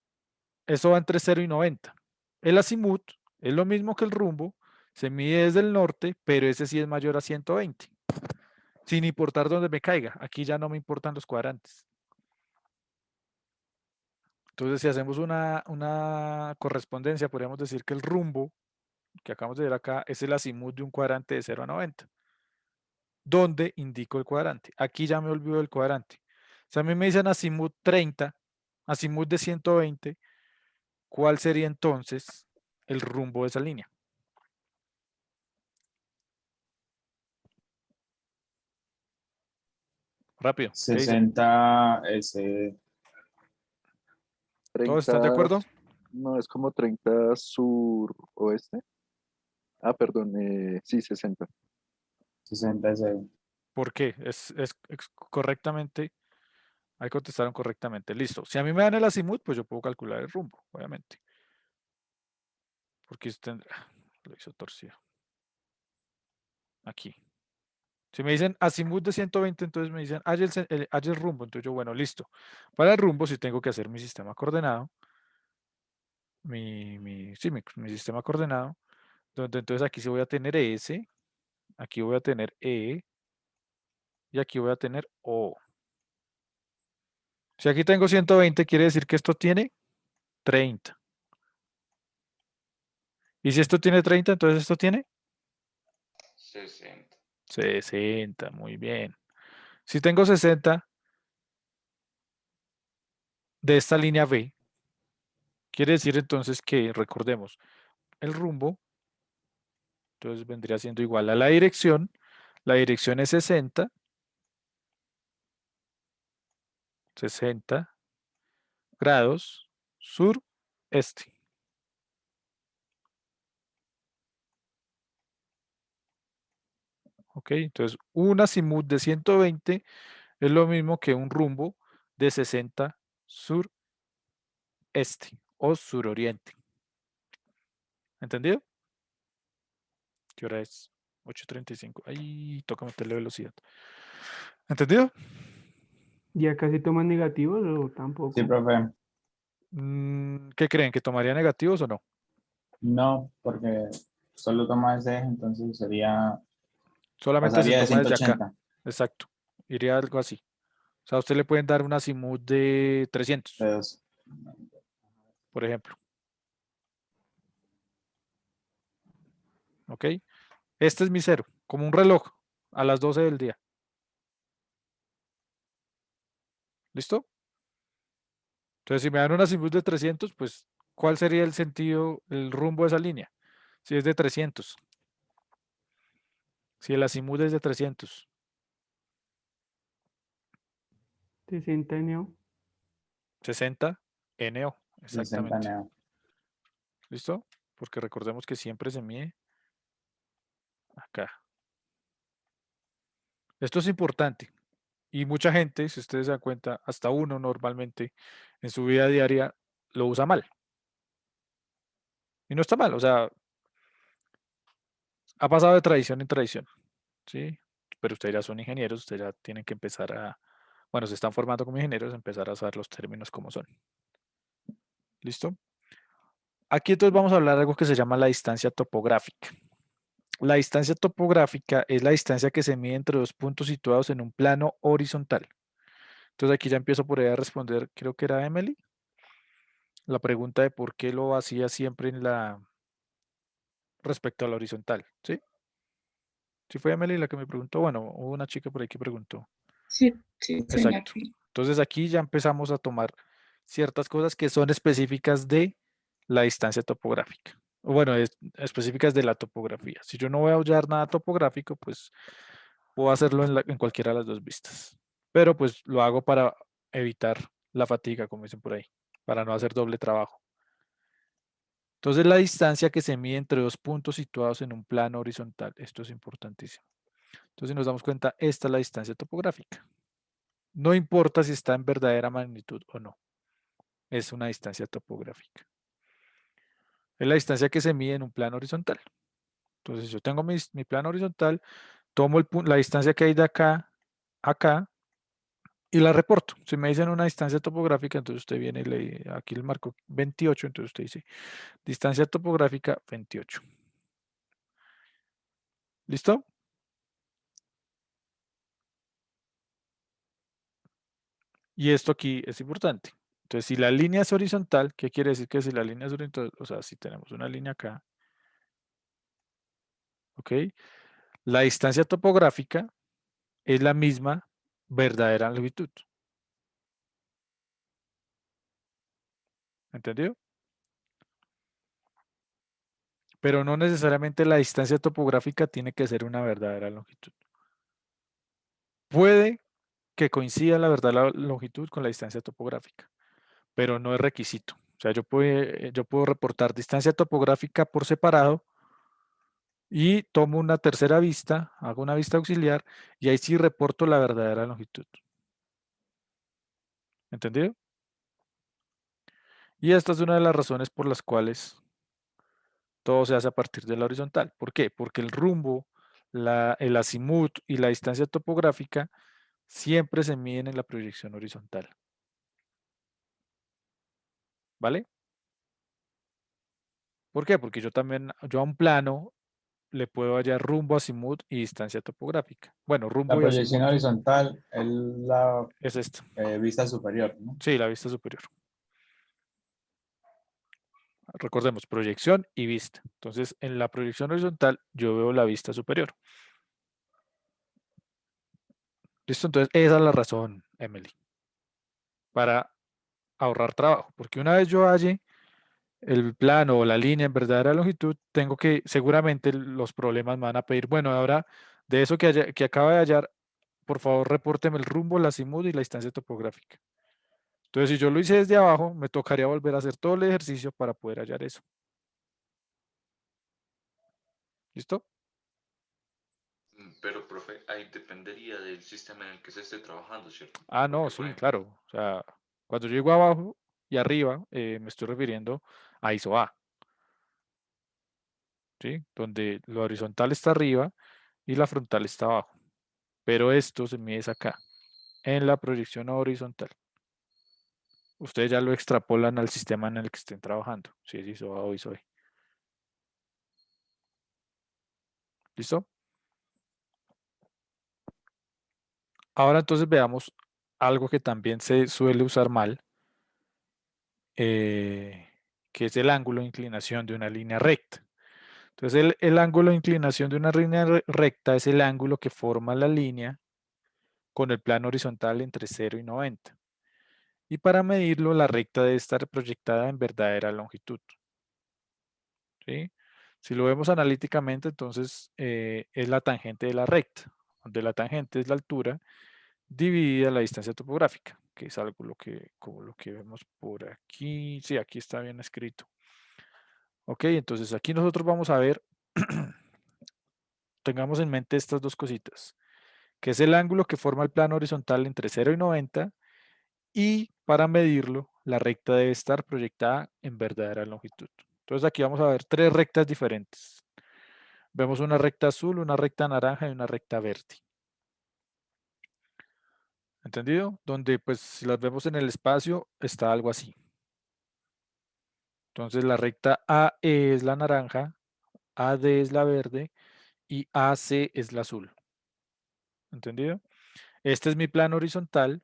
A: eso va entre 0 y 90. El azimut es lo mismo que el rumbo, se mide desde el norte, pero ese sí es mayor a 120. Sin importar dónde me caiga. Aquí ya no me importan los cuadrantes. Entonces, si hacemos una correspondencia, podríamos decir que el rumbo que acabamos de ver acá es el azimut de un cuadrante de 0 a 90. ¿Dónde indico el cuadrante? Aquí ya me olvido del cuadrante. Si a mí me dicen azimut 30, azimut de 120, ¿cuál sería entonces el rumbo de esa línea? Rápido. ¿Qué dicen?
H: 60
A: ¿Todos están de
E: 30,
A: acuerdo?
E: no, es como 30 sur-oeste. Ah, perdón, sí, 60.
H: 60 ese.
A: ¿Por qué? Es correctamente. Ahí contestaron correctamente. Listo. Si a mí me dan el azimut, pues yo puedo calcular el rumbo, obviamente. Porque usted lo hizo torcido. Aquí. Si me dicen azimut de 120, entonces me dicen halla el rumbo. Entonces yo, bueno, listo. Para el rumbo sí tengo que hacer mi sistema coordenado. Mi sistema coordenado. Donde entonces aquí sí voy a tener S. Aquí voy a tener E. Y aquí voy a tener O. Si aquí tengo 120, quiere decir que esto tiene 30. Y si esto tiene 30, entonces esto tiene
D: 60.
A: 60. Muy bien. Si tengo 60 de esta línea B, quiere decir entonces que, recordemos, el rumbo, entonces vendría siendo igual a la dirección. La dirección es 60 grados sur-este. ¿Ok? Entonces, un azimut de 120 es lo mismo que un rumbo de 60 sur-este o suroriente. ¿Entendido? ¿Qué hora es? 8:35. Ahí toca meterle velocidad. ¿Entendido?
F: ¿Y acá se toman negativos o tampoco?
H: Sí, profe.
A: ¿Qué creen? ¿Que tomaría negativos o no?
H: No, porque solo toma ese eje, entonces sería,
A: Solamente se
H: pasaría de
A: toma desde acá.
H: 180.
A: Exacto. Iría algo así. O sea, a usted le pueden dar un azimut de 300,
H: Entonces,
A: por ejemplo. ¿Ok? Este es mi cero, como un reloj, a las 12 del día. ¿Listo? Entonces, si me dan un azimut de 300, pues, ¿cuál sería el sentido, el rumbo de esa línea? Si es de 300. Si el azimut es de 300.
F: 60 NO.
A: 60 NO.
H: 60
A: Exactamente.
H: neo.
A: ¿Listo? Porque recordemos que siempre se mide acá. Esto es importante. Y mucha gente, si ustedes se dan cuenta, hasta uno normalmente en su vida diaria lo usa mal. Y no está mal, o sea, ha pasado de tradición en tradición, ¿sí? Pero ustedes ya son ingenieros, ustedes ya tienen que empezar a, bueno, se están formando como ingenieros, empezar a saber los términos como son. ¿Listo? Aquí entonces vamos a hablar de algo que se llama la distancia topográfica. La distancia topográfica es la distancia que se mide entre dos puntos situados en un plano horizontal. Entonces aquí ya empiezo por ahí a responder, creo que era Emily, la pregunta de por qué lo hacía siempre en la respecto a la horizontal, ¿sí? Sí fue Emily la que me preguntó, bueno, hubo una chica por ahí que preguntó.
B: Sí, sí, señor.
A: Exacto. Entonces aquí ya empezamos a tomar ciertas cosas que son específicas de la distancia topográfica. O bueno, específicas de la topografía. Si yo no voy a usar nada topográfico, pues puedo hacerlo en cualquiera de las dos vistas. Pero pues lo hago para evitar la fatiga, como dicen por ahí, para no hacer doble trabajo. Entonces la distancia que se mide entre dos puntos situados en un plano horizontal. Esto es importantísimo. Entonces si nos damos cuenta, esta es la distancia topográfica. No importa si está en verdadera magnitud o no. Es una distancia topográfica. Es la distancia que se mide en un plano horizontal. Entonces yo tengo mi plano horizontal, tomo la distancia que hay de acá acá y la reporto. Si me dicen una distancia topográfica, entonces usted viene y aquí le marco 28, entonces usted dice distancia topográfica 28. ¿Listo? Y esto aquí es importante. Entonces, si la línea es horizontal, ¿qué quiere decir que si la línea es horizontal? O sea, si tenemos una línea acá, ¿ok? La distancia topográfica es la misma verdadera longitud. ¿Entendido? Pero no necesariamente la distancia topográfica tiene que ser una verdadera longitud. Puede que coincida la verdadera longitud con la distancia topográfica, pero no es requisito. O sea, yo puedo reportar distancia topográfica por separado y tomo una tercera vista, hago una vista auxiliar y ahí sí reporto la verdadera longitud. ¿Entendido? Y esta es una de las razones por las cuales todo se hace a partir de la horizontal. ¿Por qué? Porque el rumbo, el azimut y la distancia topográfica siempre se miden en la proyección horizontal. ¿Vale? ¿Por qué? Porque yo a un plano le puedo hallar rumbo, azimut y distancia topográfica. Bueno,
H: La
A: rumbo y
H: proyección
A: azimut
H: horizontal es la
A: es esto.
H: vista superior, ¿no?
A: Sí, la vista superior. Recordemos, proyección y vista. Entonces, en la proyección horizontal yo veo la vista superior. ¿Listo? Entonces, esa es la razón, Emily, para ahorrar trabajo. Porque una vez yo halle el plano o la línea en verdadera longitud, tengo que, seguramente los problemas me van a pedir, bueno, ahora de eso que acaba de hallar, por favor, repórteme el rumbo, la azimut y la distancia topográfica. Entonces, si yo lo hice desde abajo, me tocaría volver a hacer todo el ejercicio para poder hallar eso. ¿Listo?
D: Pero, profe, ahí dependería del sistema en el que se esté trabajando, ¿cierto?
A: Ah, no,
D: Porque, por
A: sí,
D: ejemplo,
A: claro. O sea, cuando yo digo abajo y arriba, me estoy refiriendo a ISO-A, ¿sí? Donde lo horizontal está arriba y la frontal está abajo. Pero esto se mide es acá, en la proyección horizontal. Ustedes ya lo extrapolan al sistema en el que estén trabajando, si es ISO-A o ISO-E. ¿Listo? Ahora entonces veamos algo que también se suele usar mal, que es el ángulo de inclinación de una línea recta. Entonces el ángulo de inclinación de una línea recta es el ángulo que forma la línea con el plano horizontal entre 0 y 90. Y para medirlo, la recta debe estar proyectada en verdadera longitud. ¿Sí? Si lo vemos analíticamente, entonces es la tangente de la recta, donde la tangente es la altura dividida la distancia topográfica, que es algo como lo que vemos por aquí. Sí, aquí está bien escrito. Ok, entonces aquí nosotros vamos a ver, tengamos en mente estas dos cositas, que es el ángulo que forma el plano horizontal entre 0 y 90, y para medirlo, la recta debe estar proyectada en verdadera longitud. Entonces aquí vamos a ver tres rectas diferentes. Vemos una recta azul, una recta naranja y una recta verde. ¿Entendido? Donde pues si las vemos en el espacio está algo así. Entonces la recta AE es la naranja, AD es la verde y AC es la azul. ¿Entendido? Este es mi plano horizontal.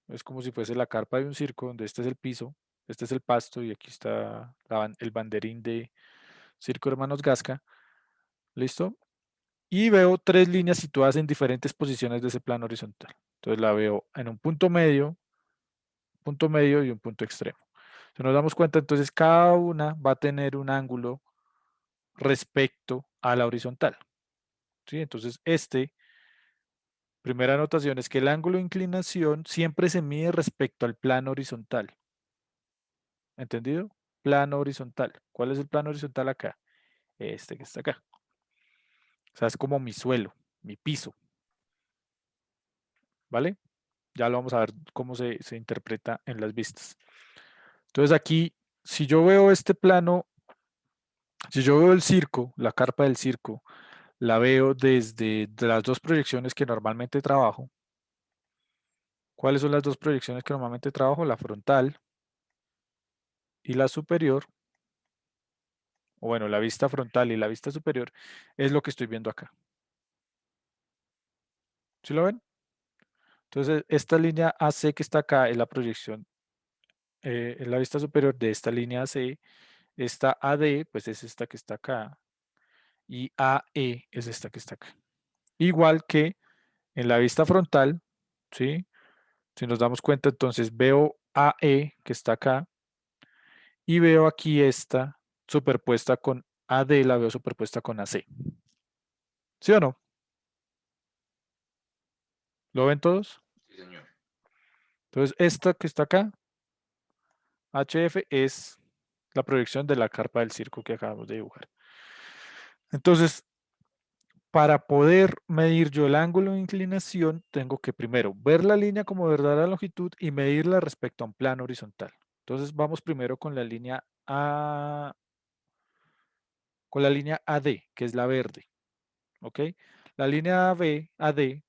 A: Es como si fuese la carpa de un circo, donde este es el piso, este es el pasto y aquí está el banderín de Circo Hermanos Gasca. ¿Listo? Y veo tres líneas situadas en diferentes posiciones de ese plano horizontal. Entonces la veo en un punto medio y un punto extremo. Si nos damos cuenta, entonces cada una va a tener un ángulo respecto a la horizontal. ¿Sí? Entonces primera anotación es que el ángulo de inclinación siempre se mide respecto al plano horizontal. ¿Entendido? Plano horizontal. ¿Cuál es el plano horizontal acá? Este que está acá. O sea, es como mi suelo, mi piso. ¿Vale? Ya lo vamos a ver cómo se interpreta en las vistas. Entonces aquí, si yo veo este plano, si yo veo el circo, la carpa del circo, la veo desde de las dos proyecciones que normalmente trabajo. ¿Cuáles son las dos proyecciones que normalmente trabajo? La frontal y la superior. O bueno, la vista frontal y la vista superior es lo que estoy viendo acá. ¿Sí lo ven? Entonces, esta línea AC que está acá es la proyección, es la vista superior de esta línea AC. Esta AD, pues es esta que está acá. Y AE es esta que está acá. Igual que en la vista frontal, ¿sí? Si nos damos cuenta, entonces veo AE que está acá y veo aquí esta superpuesta con AD, la veo superpuesta con AC. ¿Sí o no? ¿Lo ven todos?
D: Sí, señor.
A: Entonces, esta que está acá, HF, es la proyección de la carpa del circo que acabamos de dibujar. Entonces, para poder medir yo el ángulo de inclinación, tengo que primero ver la línea como verdadera longitud y medirla respecto a un plano horizontal. Entonces, vamos primero con la línea con la línea AD, que es la verde. ¿Ok? La línea AD,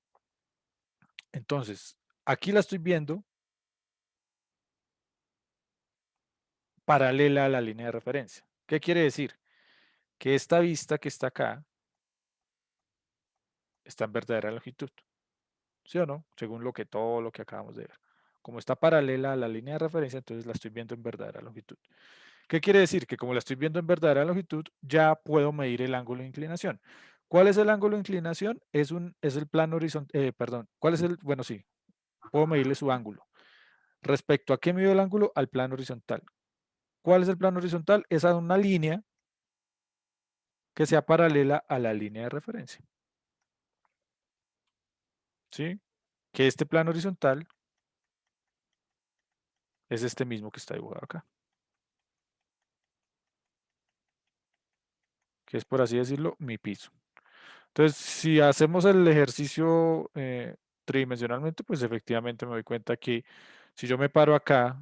A: entonces, aquí la estoy viendo paralela a la línea de referencia. ¿Qué quiere decir? Que esta vista que está acá está en verdadera longitud. ¿Sí o no? Según todo lo que acabamos de ver. Como está paralela a la línea de referencia, entonces la estoy viendo en verdadera longitud. ¿Qué quiere decir? Que como la estoy viendo en verdadera longitud, ya puedo medir el ángulo de inclinación. ¿Cuál es el ángulo de inclinación? Es el plano horizontal, perdón, ¿cuál es el? Bueno, sí, puedo medirle su ángulo. ¿Respecto a qué mido el ángulo? Al plano horizontal. ¿Cuál es el plano horizontal? Es a una línea que sea paralela a la línea de referencia. ¿Sí? Que este plano horizontal es este mismo que está dibujado acá. Que es, por así decirlo, mi piso. Entonces, si hacemos el ejercicio tridimensionalmente, pues efectivamente me doy cuenta que si yo me paro acá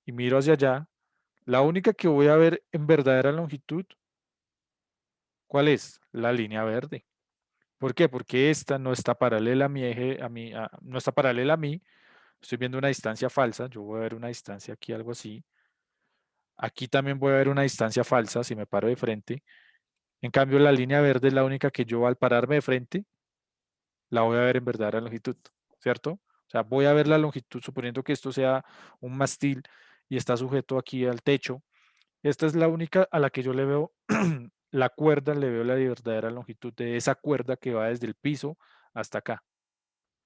A: y miro hacia allá, la única que voy a ver en verdadera longitud, ¿cuál es? La línea verde. ¿Por qué? Porque esta no está paralela a mi eje, no está paralela a mí. Estoy viendo una distancia falsa. Yo voy a ver una distancia aquí, algo así. Aquí también voy a ver una distancia falsa si me paro de frente. En cambio, la línea verde es la única que yo al pararme de frente la voy a ver en verdadera longitud, ¿cierto? O sea, voy a ver la longitud, suponiendo que esto sea un mástil y está sujeto aquí al techo. Esta es la única a la que yo le veo la cuerda, le veo la verdadera longitud de esa cuerda que va desde el piso hasta acá.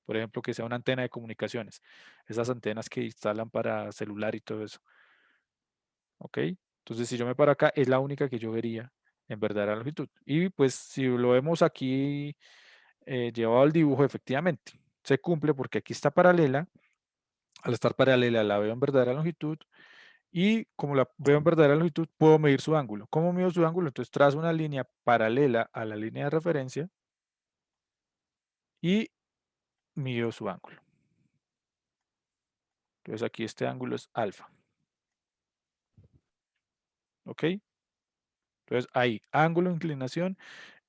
A: Por ejemplo, que sea una antena de comunicaciones. Esas antenas que instalan para celular y todo eso. ¿Ok? Entonces, si yo me paro acá, es la única que yo vería en verdadera longitud. Y pues, si lo vemos aquí llevado al dibujo, efectivamente, se cumple porque aquí está paralela. Al estar paralela, la veo en verdadera longitud. Y como la veo en verdadera longitud, puedo medir su ángulo. ¿Cómo mido su ángulo? Entonces, trazo una línea paralela a la línea de referencia y mido su ángulo. Entonces, aquí este ángulo es alfa. ¿Ok? Entonces, ahí, ángulo de inclinación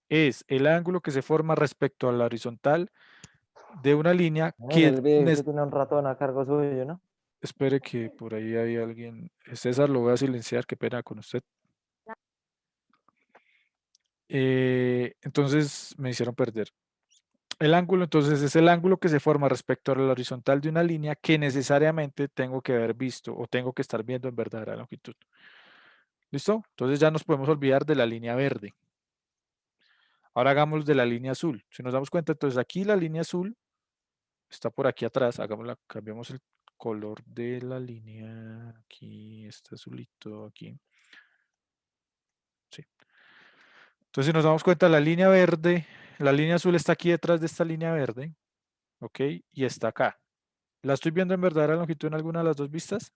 A: es el ángulo que se forma respecto a la horizontal de una línea
I: En
A: que...
I: el vídeo se tiene un ratón a cargo suyo, ¿no?
A: Espere que por ahí hay alguien. César, lo voy a silenciar, qué pena con usted. Entonces me hicieron perder. El ángulo, entonces, es el ángulo que se forma respecto a la horizontal de una línea que necesariamente tengo que haber visto o tengo que estar viendo en verdadera longitud. ¿Listo? Entonces ya nos podemos olvidar de la línea verde. Ahora hagamos de la línea azul. Si nos damos cuenta, entonces aquí la línea azul está por aquí atrás. Hagámosla, cambiamos el color de la línea. Aquí, este azulito aquí. Sí. Entonces, si nos damos cuenta, la línea verde, la línea azul está aquí detrás de esta línea verde. ¿Ok? Y está acá. ¿La estoy viendo en verdadera longitud en alguna de las dos vistas?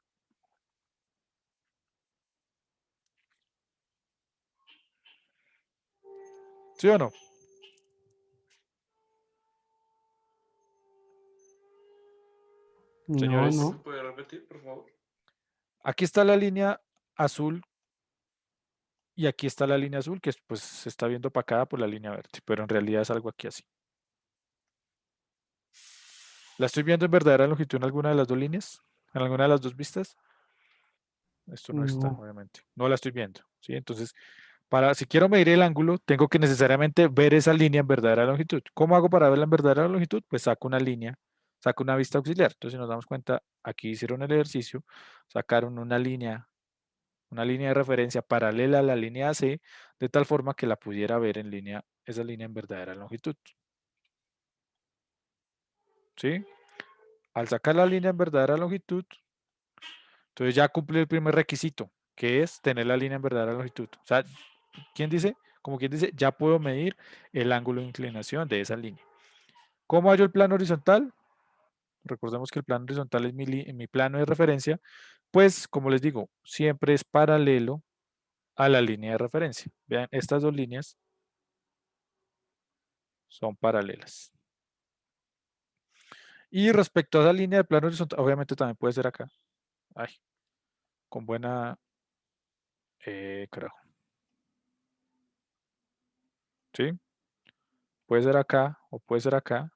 A: ¿Sí o no?
F: No,
A: Señores,
D: ¿Me
F: no.
D: puede repetir, por favor?
A: aquí está la línea azul Y aquí está la línea azul, que pues se está viendo opacada por la línea verde, pero en realidad es algo aquí así. ¿La estoy viendo en verdadera longitud en alguna de las dos líneas? ¿En alguna de las dos vistas? Esto no está,
F: No.
A: obviamente. No la estoy viendo, ¿sí? Entonces, si quiero medir el ángulo, tengo que necesariamente ver esa línea en verdadera longitud. ¿Cómo hago para verla en verdadera longitud? Pues saco una línea, saco una vista auxiliar. Entonces, si nos damos cuenta, aquí hicieron el ejercicio, sacaron una línea de referencia paralela a la línea AC, de tal forma que la pudiera ver en línea, esa línea en verdadera longitud. ¿Sí? Al sacar la línea en verdadera longitud, entonces ya cumple el primer requisito, que es tener la línea en verdadera longitud. O sea, ¿quién dice? Como quien dice, ya puedo medir el ángulo de inclinación de esa línea. ¿Cómo hallo el plano horizontal? Recordemos que el plano horizontal es mi plano de referencia. Pues, como les digo, siempre es paralelo a la línea de referencia. Vean, estas dos líneas son paralelas. Y respecto a esa línea de plano horizontal, obviamente también puede ser acá. Ay, con buena... carajo. ¿Sí? Puede ser acá o puede ser acá.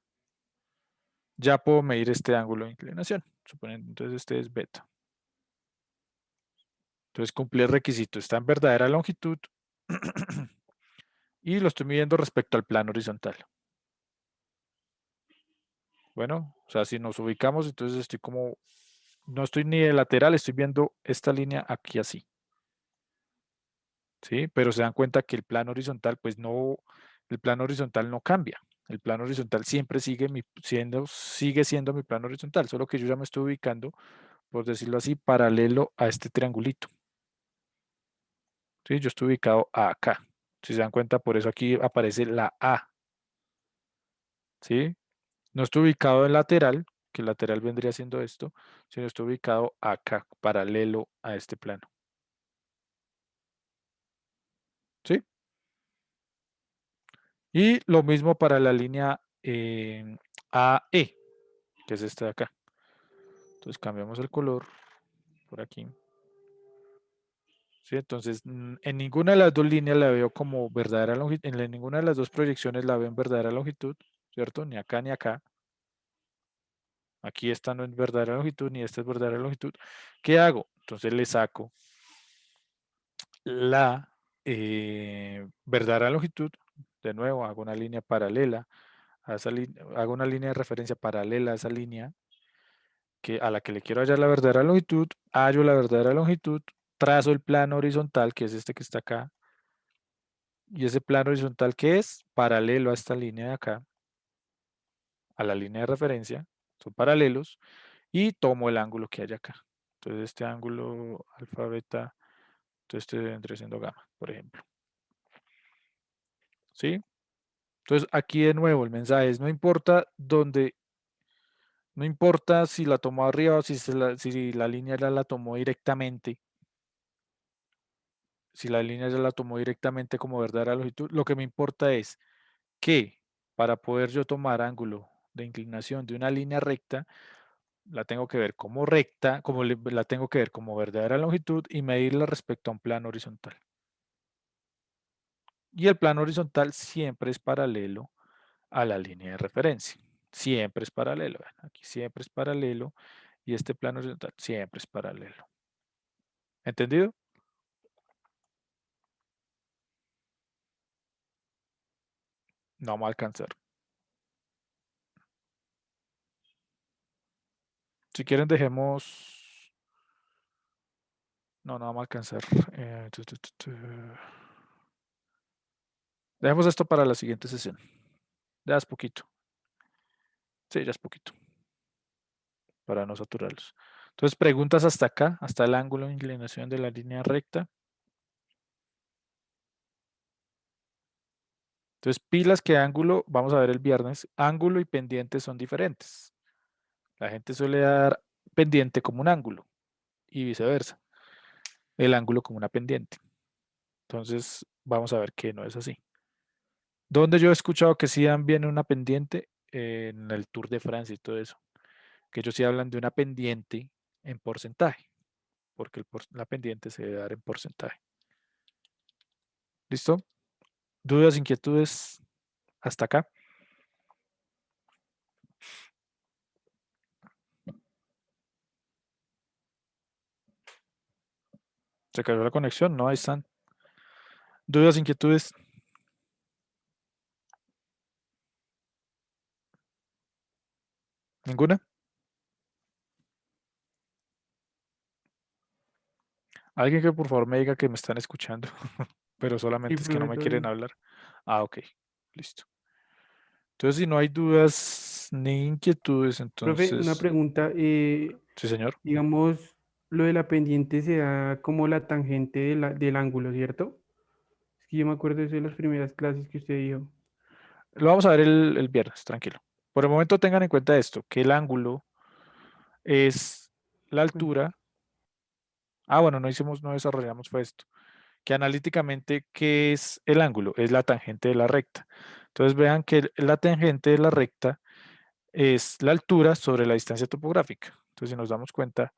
A: Ya puedo medir este ángulo de inclinación. Suponiendo, entonces este es beta. Entonces cumplí el requisito. Está en verdadera longitud. Y lo estoy midiendo respecto al plano horizontal. Bueno, o sea, si nos ubicamos, entonces estoy como... No estoy ni de lateral, estoy viendo esta línea aquí así. ¿Sí? Pero se dan cuenta que el plano horizontal, pues no... El plano horizontal no cambia. El plano horizontal siempre sigue siendo mi plano horizontal, solo que yo ya me estoy ubicando, por decirlo así, paralelo a este triangulito. ¿Sí? Yo estoy ubicado acá. Si se dan cuenta, por eso aquí aparece la A. ¿Sí? No estoy ubicado en lateral, que el lateral vendría siendo esto, sino estoy ubicado acá, paralelo a este plano. ¿Sí? Y lo mismo para la línea AE, que es esta de acá. Entonces cambiamos el color por aquí. ¿Sí? Entonces, en ninguna de las dos líneas la veo como verdadera longitud, en ninguna de las dos proyecciones la veo en verdadera longitud, ¿cierto? Ni acá ni acá. Aquí esta no es verdadera longitud, ni esta es verdadera longitud. ¿Qué hago? Entonces le saco la verdadera longitud. De nuevo, hago una línea paralela a esa línea, hago una línea de referencia paralela a esa línea a la que le quiero hallar la verdadera longitud, hallo la verdadera longitud, trazo el plano horizontal, que es este que está acá, y ese plano horizontal que es paralelo a esta línea de acá, a la línea de referencia, son paralelos, y tomo el ángulo que hay acá. Entonces este ángulo alfa, beta, entonces este vendría siendo gamma, por ejemplo. ¿Sí? Entonces aquí de nuevo el mensaje es, no importa dónde, no importa si la tomó arriba o si la línea ya la tomó directamente, si la línea ya la tomó directamente como verdadera longitud, lo que me importa es que para poder yo tomar ángulo de inclinación de una línea recta, la tengo que ver como recta, la tengo que ver como verdadera longitud y medirla respecto a un plano horizontal. Y el plano horizontal siempre es paralelo a la línea de referencia. Siempre es paralelo. Vean, aquí siempre es paralelo y este plano horizontal siempre es paralelo. ¿Entendido? No vamos a alcanzar. Si quieren dejemos... No, no vamos a alcanzar. Dejemos esto para la siguiente sesión. Ya es poquito. Sí, ya es poquito. Para no saturarlos. Entonces, preguntas hasta acá, hasta el ángulo de inclinación de la línea recta. Entonces, pilas que ángulo, vamos a ver el viernes, ángulo y pendiente son diferentes. La gente suele dar pendiente como un ángulo y viceversa. El ángulo como una pendiente. Entonces, vamos a ver que no es así. Donde yo he escuchado que sí dan bien una pendiente, en el Tour de Francia y todo eso, que ellos sí hablan de una pendiente en porcentaje, porque la pendiente se debe dar en porcentaje. ¿Listo? ¿Dudas, inquietudes hasta acá? ¿Se cayó la conexión? No, ahí están. ¿Dudas, inquietudes? ¿Ninguna? Alguien que por favor me diga que me están escuchando, pero
F: Sí,
A: solamente es que no
F: profe,
A: me
F: todo
A: quieren
F: bien.
A: hablar. Ah, ok, listo. Entonces, si no hay dudas ni inquietudes,
F: Profe, una
A: entonces,
F: pregunta.
A: sí, señor.
F: Digamos, lo de la pendiente se da como la tangente del ángulo, ¿cierto? Es que yo me acuerdo de eso de las primeras clases que usted dijo.
A: Lo vamos a ver el viernes, tranquilo. Por el momento tengan en cuenta esto, que el ángulo es la
F: Bueno,
A: altura. Ah, bueno, no desarrollamos fue esto. Que analíticamente, ¿qué es el ángulo? Es la tangente de la recta. Entonces vean que la tangente de la recta es la altura sobre la distancia topográfica. Entonces, si nos damos cuenta,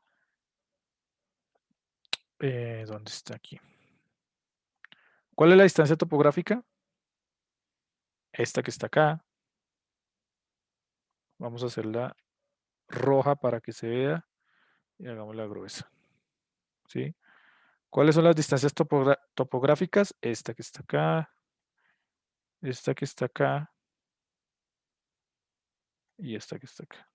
A: ¿dónde está aquí? ¿Cuál es la distancia topográfica? Esta que está acá. Vamos a hacerla roja para que se vea y hagámosla gruesa. ¿Sí? ¿Cuáles son las distancias topográficas? Esta que está acá, esta que está acá y esta que está acá.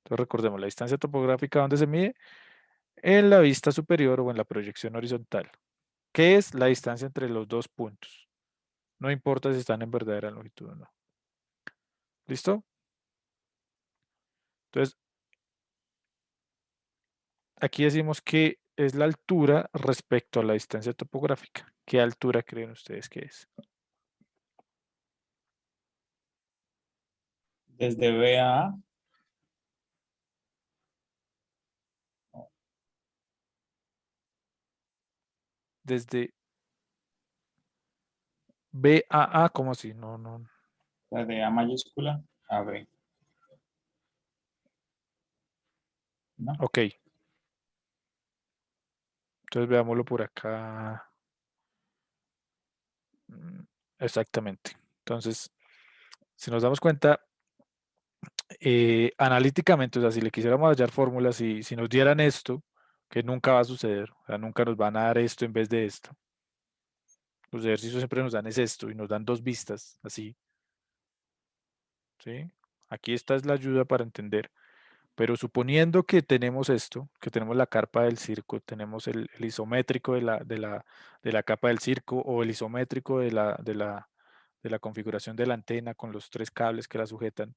A: Entonces recordemos, la distancia topográfica, ¿dónde se mide? En la vista superior o en la proyección horizontal. ¿Qué es la distancia entre los dos puntos? No importa si están en verdadera longitud o no. ¿Listo? Entonces, aquí decimos que es la altura respecto a la distancia topográfica. ¿Qué altura creen ustedes que es?
H: Desde B a A,
A: Desde B a A, ¿cómo así? No, no.
H: de A mayúscula a B, ¿no?
A: Ok. Entonces veámoslo por acá. Exactamente. Entonces, si nos damos cuenta, analíticamente, o sea, si le quisiéramos hallar fórmulas y si nos dieran esto, que nunca va a suceder, o sea, nunca nos van a dar esto en vez de esto. Los ejercicios siempre nos dan es esto y nos dan dos vistas, así, ¿sí? Aquí esta es la ayuda para entender. Pero suponiendo que tenemos esto, que tenemos la carpa del circo, tenemos el isométrico de la capa del circo o el isométrico de la configuración de la antena con los tres cables que la sujetan.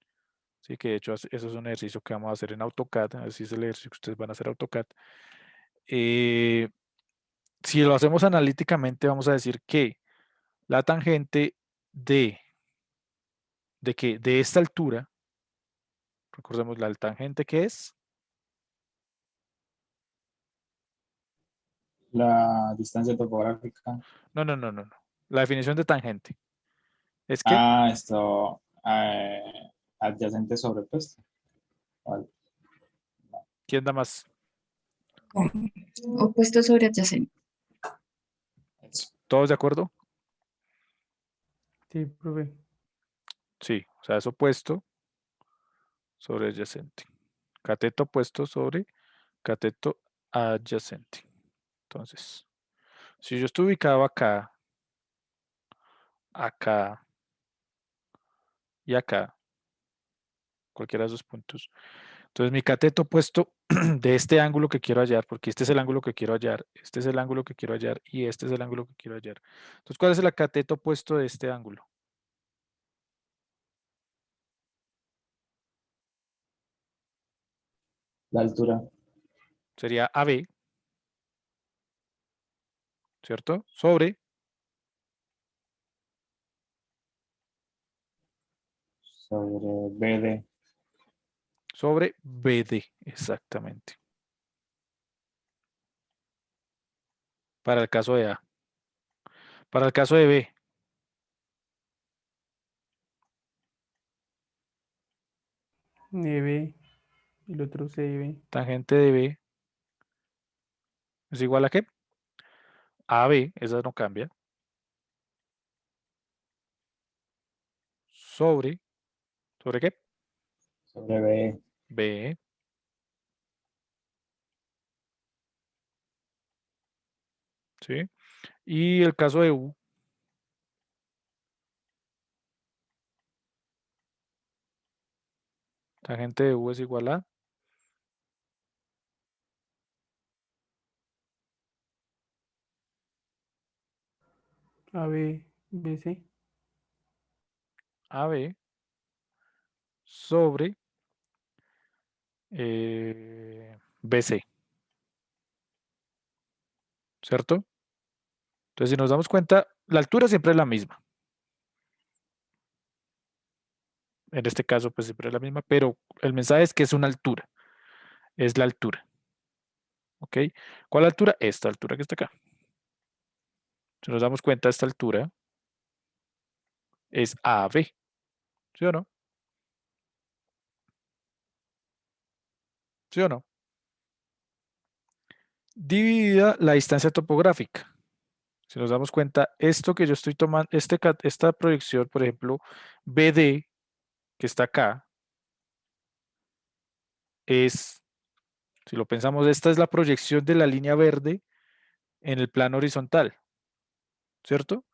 A: Sí, que de hecho eso es un ejercicio que vamos a hacer en AutoCAD, así es el ejercicio que ustedes van a hacer AutoCAD. Eh, si lo hacemos analíticamente, vamos a decir que la tangente de esta altura, recordemos la tangente que es,
H: La distancia topográfica.
A: no, no, no, no, no. La definición de tangente es que,
H: Ah, esto, adyacente sobrepuesto. Vale,
A: ¿quién da más?
B: Opuesto sobre adyacente.
H: eso.
A: ¿Todos de acuerdo?
F: sí, profe.
A: Sí, o sea, es opuesto sobre adyacente. Cateto opuesto sobre cateto adyacente. Entonces, si yo estoy ubicado acá, acá y acá, cualquiera de esos puntos, entonces mi cateto opuesto de este ángulo que quiero hallar, porque este es el ángulo que quiero hallar, este es el ángulo que quiero hallar y este es el ángulo que quiero hallar. Entonces, ¿cuál es el cateto opuesto de este ángulo?
H: La altura
A: Sería AB, ¿cierto? Sobre
H: sobre BD.
A: BD, exactamente. Para el caso de A. Para el caso de B,
F: B y el otro CB.
A: tangente de B es igual a ¿qué? AB, esa no cambia, ¿sobre qué?
H: Sobre B.
A: B, ¿sí? Y el caso de U, tangente de U es igual a
F: AB, BC.
A: AB sobre BC, ¿cierto? Entonces, si nos damos cuenta, la altura siempre es la misma. En este caso, pues siempre es la misma, pero el mensaje es que es una altura. Es la altura. ¿Ok? ¿Cuál altura? Esta altura que está acá. Si nos damos cuenta, esta altura es AB. ¿Sí o no? ¿Sí o no? Dividida la distancia topográfica. Si nos damos cuenta, esto que yo estoy tomando, esta proyección, por ejemplo, BD, que está acá, es, si lo pensamos, esta es la proyección de la línea verde en el plano horizontal, ¿cierto?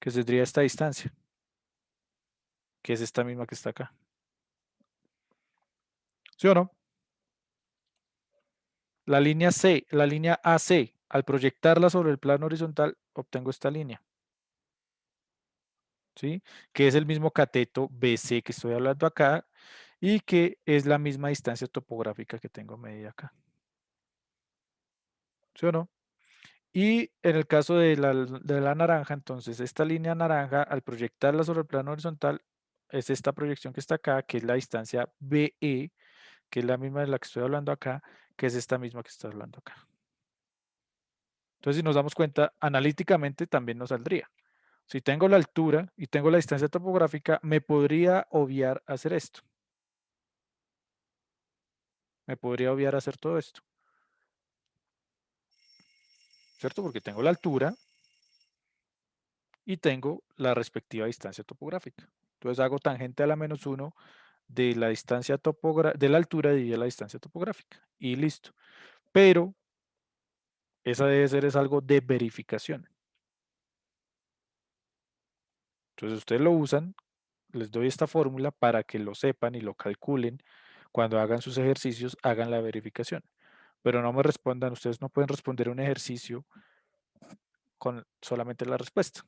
A: Que tendría esta distancia, que es esta misma que está acá. ¿Sí o no? La línea C, la línea AC, al proyectarla sobre el plano horizontal, obtengo esta línea. ¿Sí? Que es el mismo cateto BC que estoy hablando acá y que es la misma distancia topográfica que tengo medida acá. ¿Sí o no? Y en el caso de la naranja, entonces esta línea naranja, al proyectarla sobre el plano horizontal, es esta proyección que está acá, que es la distancia BE, que es la misma de la que estoy hablando acá, que es esta misma que estoy hablando acá. Entonces, si nos damos cuenta, analíticamente también nos saldría. Si tengo la altura y tengo la distancia topográfica, me podría obviar hacer esto. Me podría obviar hacer todo esto. ¿Cierto? Porque tengo la altura y tengo la respectiva distancia topográfica. Entonces hago tangente a la menos 1 de la distancia de la altura dividida la distancia topográfica. Y listo. Pero esa debe ser es algo de verificación. Entonces ustedes lo usan, les doy esta fórmula para que lo sepan y lo calculen. Cuando hagan sus ejercicios, hagan la verificación. Pero no me respondan, ustedes no pueden responder un ejercicio con solamente la respuesta.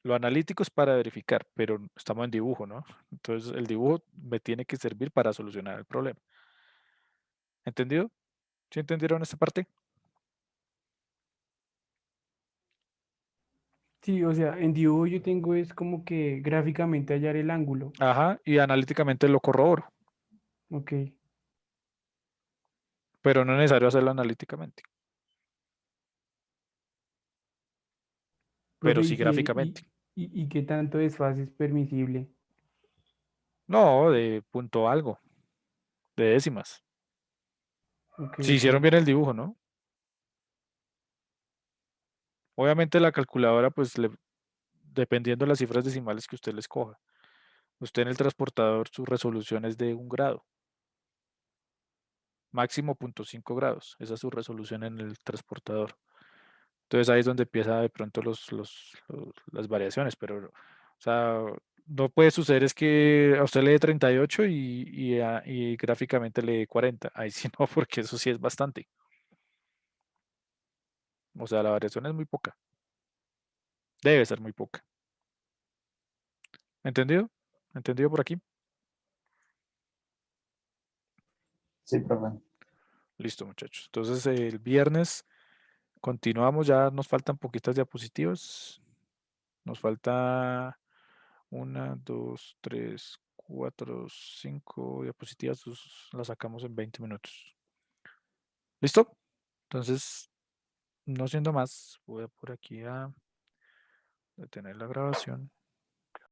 A: Lo analítico es para verificar, pero estamos en dibujo, ¿no? Entonces el dibujo me tiene que servir para solucionar el problema. ¿Entendido? ¿Sí entendieron esta parte?
F: Sí, o sea, en dibujo yo tengo es como que gráficamente hallar el ángulo.
A: Ajá, y analíticamente lo corroboro,
F: Ok.
A: pero no es necesario hacerlo analíticamente, pero
F: Profe,
A: sí
F: ¿y, si,
A: gráficamente.
F: y qué tanto desfase es permisible?
A: No, de punto algo, de décimas.
F: Ok,
A: Si
F: ok.
A: hicieron bien el dibujo, ¿no? Obviamente la calculadora, pues dependiendo de las cifras decimales que usted le escoja. Usted en el transportador, su resolución es de 1 grado. Máximo 0.5 grados. Esa es su resolución en el transportador. Entonces ahí es donde empieza de pronto las variaciones, pero, o sea, no puede suceder es que a usted le dé 38 y gráficamente le dé 40. Ahí sí no, porque eso sí es bastante. O sea, la variación es muy poca. Debe ser muy poca. ¿Entendido? ¿Entendido por aquí?
H: Sí, profe.
A: Listo, muchachos. Entonces el viernes continuamos, ya nos faltan poquitas diapositivas. Nos falta 1, 2, 3, 4, 5 diapositivas. Las sacamos en 20 minutos. ¿Listo? Entonces, no siendo más, voy a por aquí a detener la grabación.